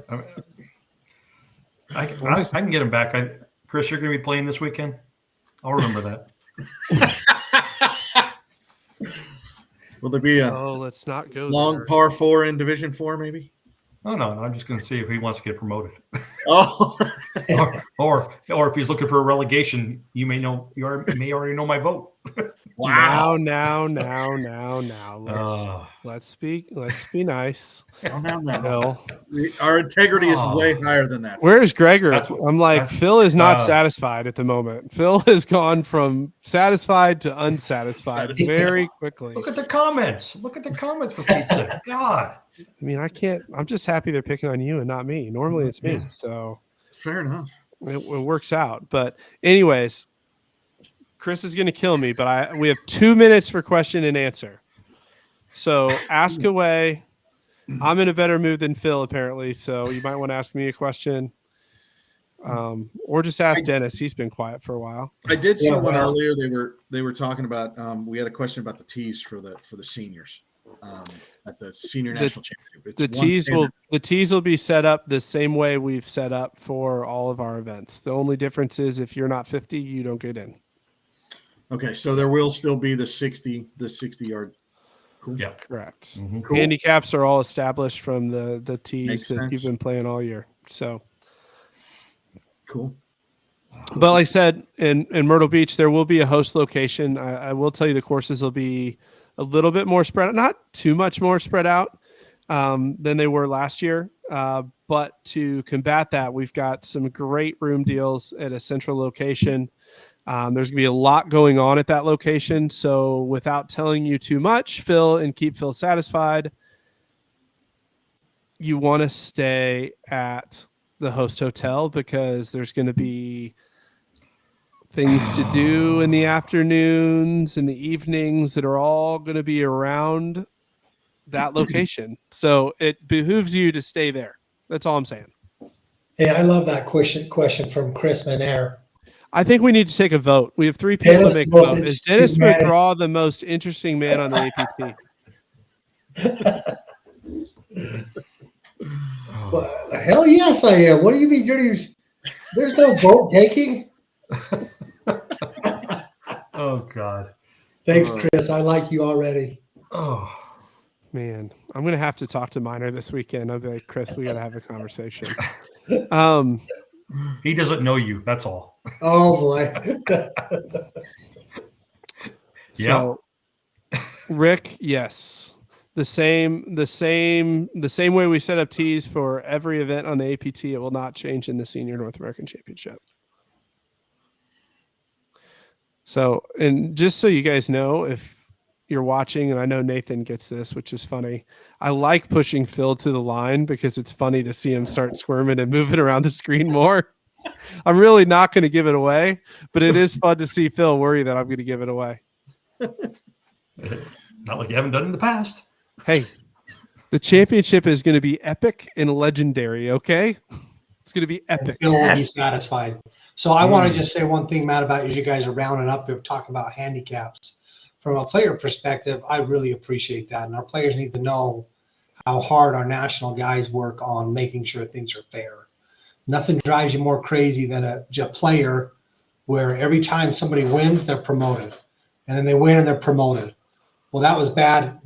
Speaker 4: can get them back. Chris, you're going to be playing this weekend. I'll remember that.
Speaker 7: Will there be a
Speaker 2: Oh, let's not go
Speaker 7: long
Speaker 2: there.
Speaker 7: par 4 in Division 4 maybe?
Speaker 4: Oh no, I'm just going to see if he wants to get promoted,
Speaker 7: Oh,
Speaker 4: or if he's looking for a relegation. You may already know my vote.
Speaker 7: wow.
Speaker 2: Now. Let's be nice.
Speaker 7: No.
Speaker 2: Phil.
Speaker 7: Our integrity is
Speaker 4: Oh.
Speaker 7: way higher than that.
Speaker 2: Where's Gregor?
Speaker 4: That's what-
Speaker 2: I'm like,
Speaker 4: that's-
Speaker 2: Phil is not satisfied at the moment. Phil has gone from satisfied to unsatisfied
Speaker 7: Satisfied.
Speaker 2: very quickly.
Speaker 4: Look at the comments. Look at the comments for pizza. God.
Speaker 2: I mean, I'm just happy they're picking on you and not me. Normally it's me. So
Speaker 7: Fair enough.
Speaker 2: it works out. But anyways, Chris is going to kill me, but we have 2 minutes for question and answer. So ask away. I'm in a better mood than Phil, apparently. So you might want to ask me a question. Or just ask Dennis. He's been quiet for a while.
Speaker 7: I did see
Speaker 3: Yeah,
Speaker 7: one
Speaker 3: well-
Speaker 7: earlier. They were talking about. We had a question about the tees for the seniors at the senior national championship. It's
Speaker 2: The
Speaker 7: one
Speaker 2: tees
Speaker 7: standard.
Speaker 2: will be set up the same way we've set up for all of our events. The only difference is if you're not 50, you don't get in.
Speaker 7: Okay, so there will still be the 60 yard. Cool.
Speaker 4: Yeah.
Speaker 2: Correct.
Speaker 4: Mhm.
Speaker 7: Cool.
Speaker 2: Handicaps are all established from the tees
Speaker 7: Makes
Speaker 2: that you've
Speaker 7: sense.
Speaker 2: been playing all year. So,
Speaker 7: Cool.
Speaker 2: but like I said, in Myrtle Beach, there will be a host location. I will tell you the courses will be a little bit more spread out, not too much more spread out than they were last year. But to combat that, we've got some great room deals at a central location. There's going to be a lot going on at that location. So without telling you too much, Phil, and keep Phil satisfied, you want to stay at the host hotel because there's going to be things to do in the afternoons and the evenings that are all going to be around that location. So it behooves you to stay there. That's all I'm saying.
Speaker 3: Hey, I love that question from Chris Manair.
Speaker 2: I think we need to take a vote. We have 3 people
Speaker 3: Dennis
Speaker 2: to make a
Speaker 3: Wilson
Speaker 2: vote.
Speaker 3: is
Speaker 2: Is Dennis
Speaker 3: too mad.
Speaker 2: McGraw the most interesting man on the APT?
Speaker 3: Well, hell yes, I am. What do you mean? There's no vote taking.
Speaker 4: Oh God.
Speaker 3: Thanks, Chris. I like you already.
Speaker 4: Oh.
Speaker 2: Man, I'm going to have to talk to Minor this weekend. I'll be like, Chris, we got to have a conversation.
Speaker 4: He doesn't know you. That's all.
Speaker 3: Oh boy.
Speaker 2: So, Rick, yes, the same way we set up tees for every event on the APT. It will not change in the Senior North American Championship. So, and just so you guys know, if you're watching, and I know Nathan gets this, which is funny, I like pushing Phil to the line because it's funny to see him start squirming and moving around the screen more. I'm really not going to give it away, but it is fun to see Phil worry that I'm going to give it away.
Speaker 4: Not like you haven't done in the past.
Speaker 2: Hey, the championship is going to be epic and legendary, okay? It's going to be epic.
Speaker 3: Phil will be satisfied. So I want to just say one thing, Matt, about as you guys are rounding up and talking about handicaps. From a player perspective, I really appreciate that. And our players need to know how hard our national guys work on making sure things are fair. Nothing drives you more crazy than a player where every time somebody wins, they're promoted. And then they win and they're promoted. Well, that was bad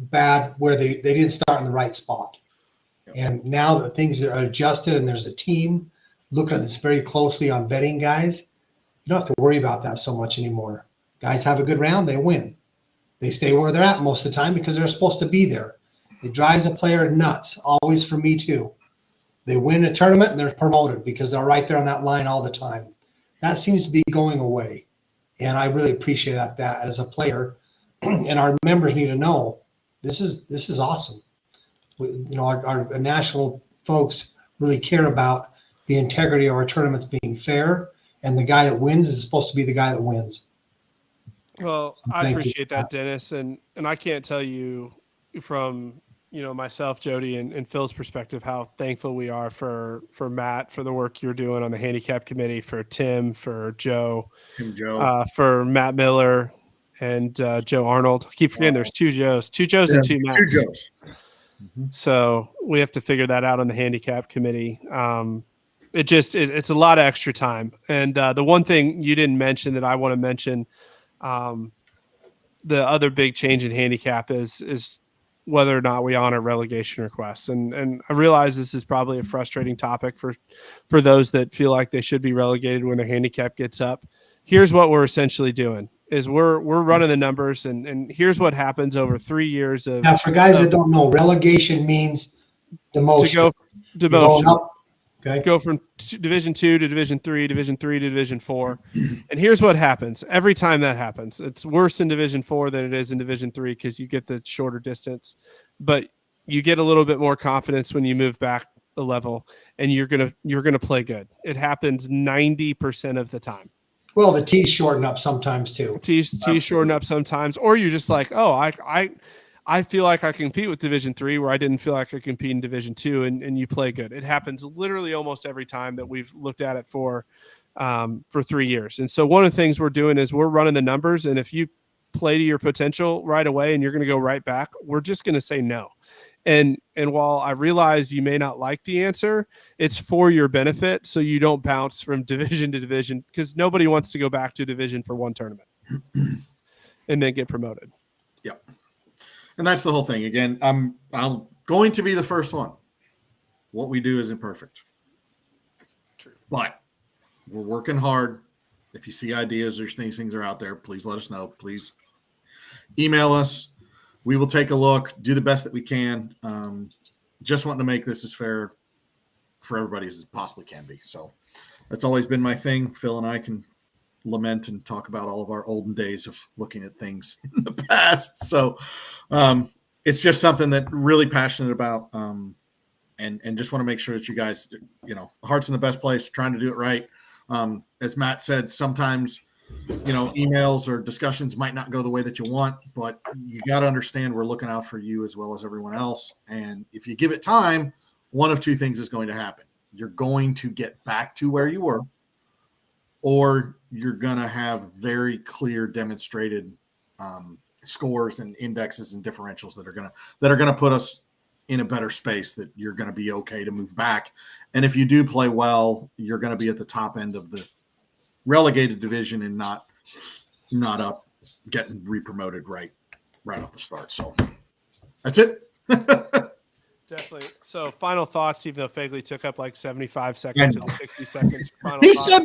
Speaker 3: where they didn't start in the right spot. And now that things are adjusted and there's a team looking at this very closely on vetting guys, you don't have to worry about that so much anymore. Guys have a good round, they win. They stay where they're at most of the time because they're supposed to be there. It drives a player nuts, always for me too. They win a tournament and they're promoted because they're right there on that line all the time. That seems to be going away. And I really appreciate that as a player. And our members need to know this is awesome. Our national folks really care about the integrity of our tournaments being fair, and the guy that wins is supposed to be the guy that wins.
Speaker 2: Well, I
Speaker 3: Thank you.
Speaker 2: appreciate that, Dennis. And I can't tell you from, myself, Jody, and Phil's perspective, how thankful we are for Matt, for the work you're doing on the handicap committee, for Tim, for Joe, for Matt Miller and Joe Arnold. I keep forgetting there's 2 Joes, 2 Joes and 2 Matts.
Speaker 7: 2 Joes.
Speaker 2: So we have to figure that out on the handicap committee. it's a lot of extra time. And the one thing you didn't mention that I want to mention, the other big change in handicap is whether or not we honor relegation requests. And I realize this is probably a frustrating topic for those that feel like they should be relegated when their handicap gets up. Here's what we're essentially doing is we're running the numbers, and here's what happens over 3 years of.
Speaker 3: Now, for guys that don't know, relegation means demotion.
Speaker 2: To go
Speaker 3: You're going
Speaker 2: demotion.
Speaker 3: up. Okay.
Speaker 2: Go from Division 2 to Division 3, Division 3 to Division 4. And here's what happens. Every time that happens, it's worse in Division 4 than it is in Division 3 because you get the shorter distance. But you get a little bit more confidence when you move back a level, and you're gonna play good. It happens 90% of the time.
Speaker 3: Well, the T's shorten up sometimes too.
Speaker 2: T's shorten up sometimes, or you're just like, oh, I feel like I compete with Division 3 where I didn't feel like I compete in Division 2, and you play good. It happens literally almost every time that we've looked at it for 3 years. And so one of the things we're doing is we're running the numbers, and if you play to your potential right away and you're going to go right back, we're just going to say no. And while I realize you may not like the answer, it's for your benefit so you don't bounce from division to division, because nobody wants to go back to division for one tournament and then get promoted.
Speaker 7: Yep. And that's the whole thing. Again, I'm going to be the first one. What we do isn't perfect.
Speaker 2: True.
Speaker 7: But we're working hard. If you see ideas or these things are out there, please let us know. Please email us. We will take a look, do the best that we can. Just wanting to make this as fair for everybody as it possibly can be. So that's always been my thing. Phil and I can lament and talk about all of our olden days of looking at things in the past. So it's just something that really passionate about, and just want to make sure that you guys, heart's in the best place, trying to do it right. As Matt said, sometimes, emails or discussions might not go the way that you want, but you got to understand we're looking out for you as well as everyone else. And if you give it time, one of two things is going to happen. You're going to get back to where you were, or you're going to have very clear demonstrated scores and indexes and differentials that are going to put us in a better space, that you're going to be okay to move back. And if you do play well, you're going to be at the top end of the relegated division and not up getting re-promoted right off the start. So that's it.
Speaker 2: Definitely. So final thoughts, even though Fagley took up like 75 seconds and 60 seconds.
Speaker 7: He said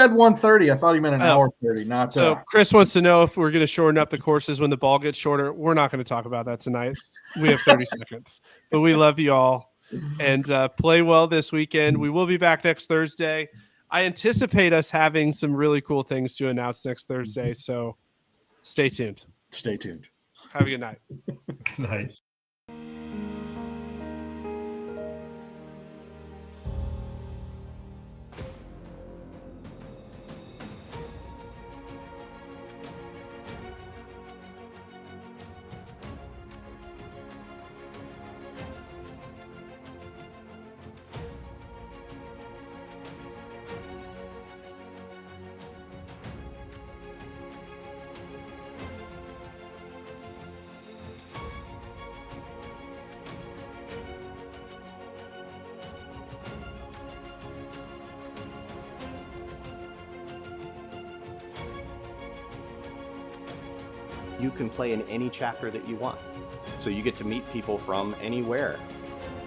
Speaker 7: 1:30. I thought he meant an hour 30. Not
Speaker 2: so. Chris wants to know if we're going to shorten up the courses when the ball gets shorter. We're not going to talk about that tonight. We have 30 seconds, but we love you all, and play well this weekend. We will be back next Thursday. I anticipate us having some really cool things to announce next Thursday. So stay tuned.
Speaker 7: Stay tuned.
Speaker 2: Have a good night.
Speaker 4: Good night.
Speaker 1: You can play in any chapter that you want. So you get to meet people from anywhere.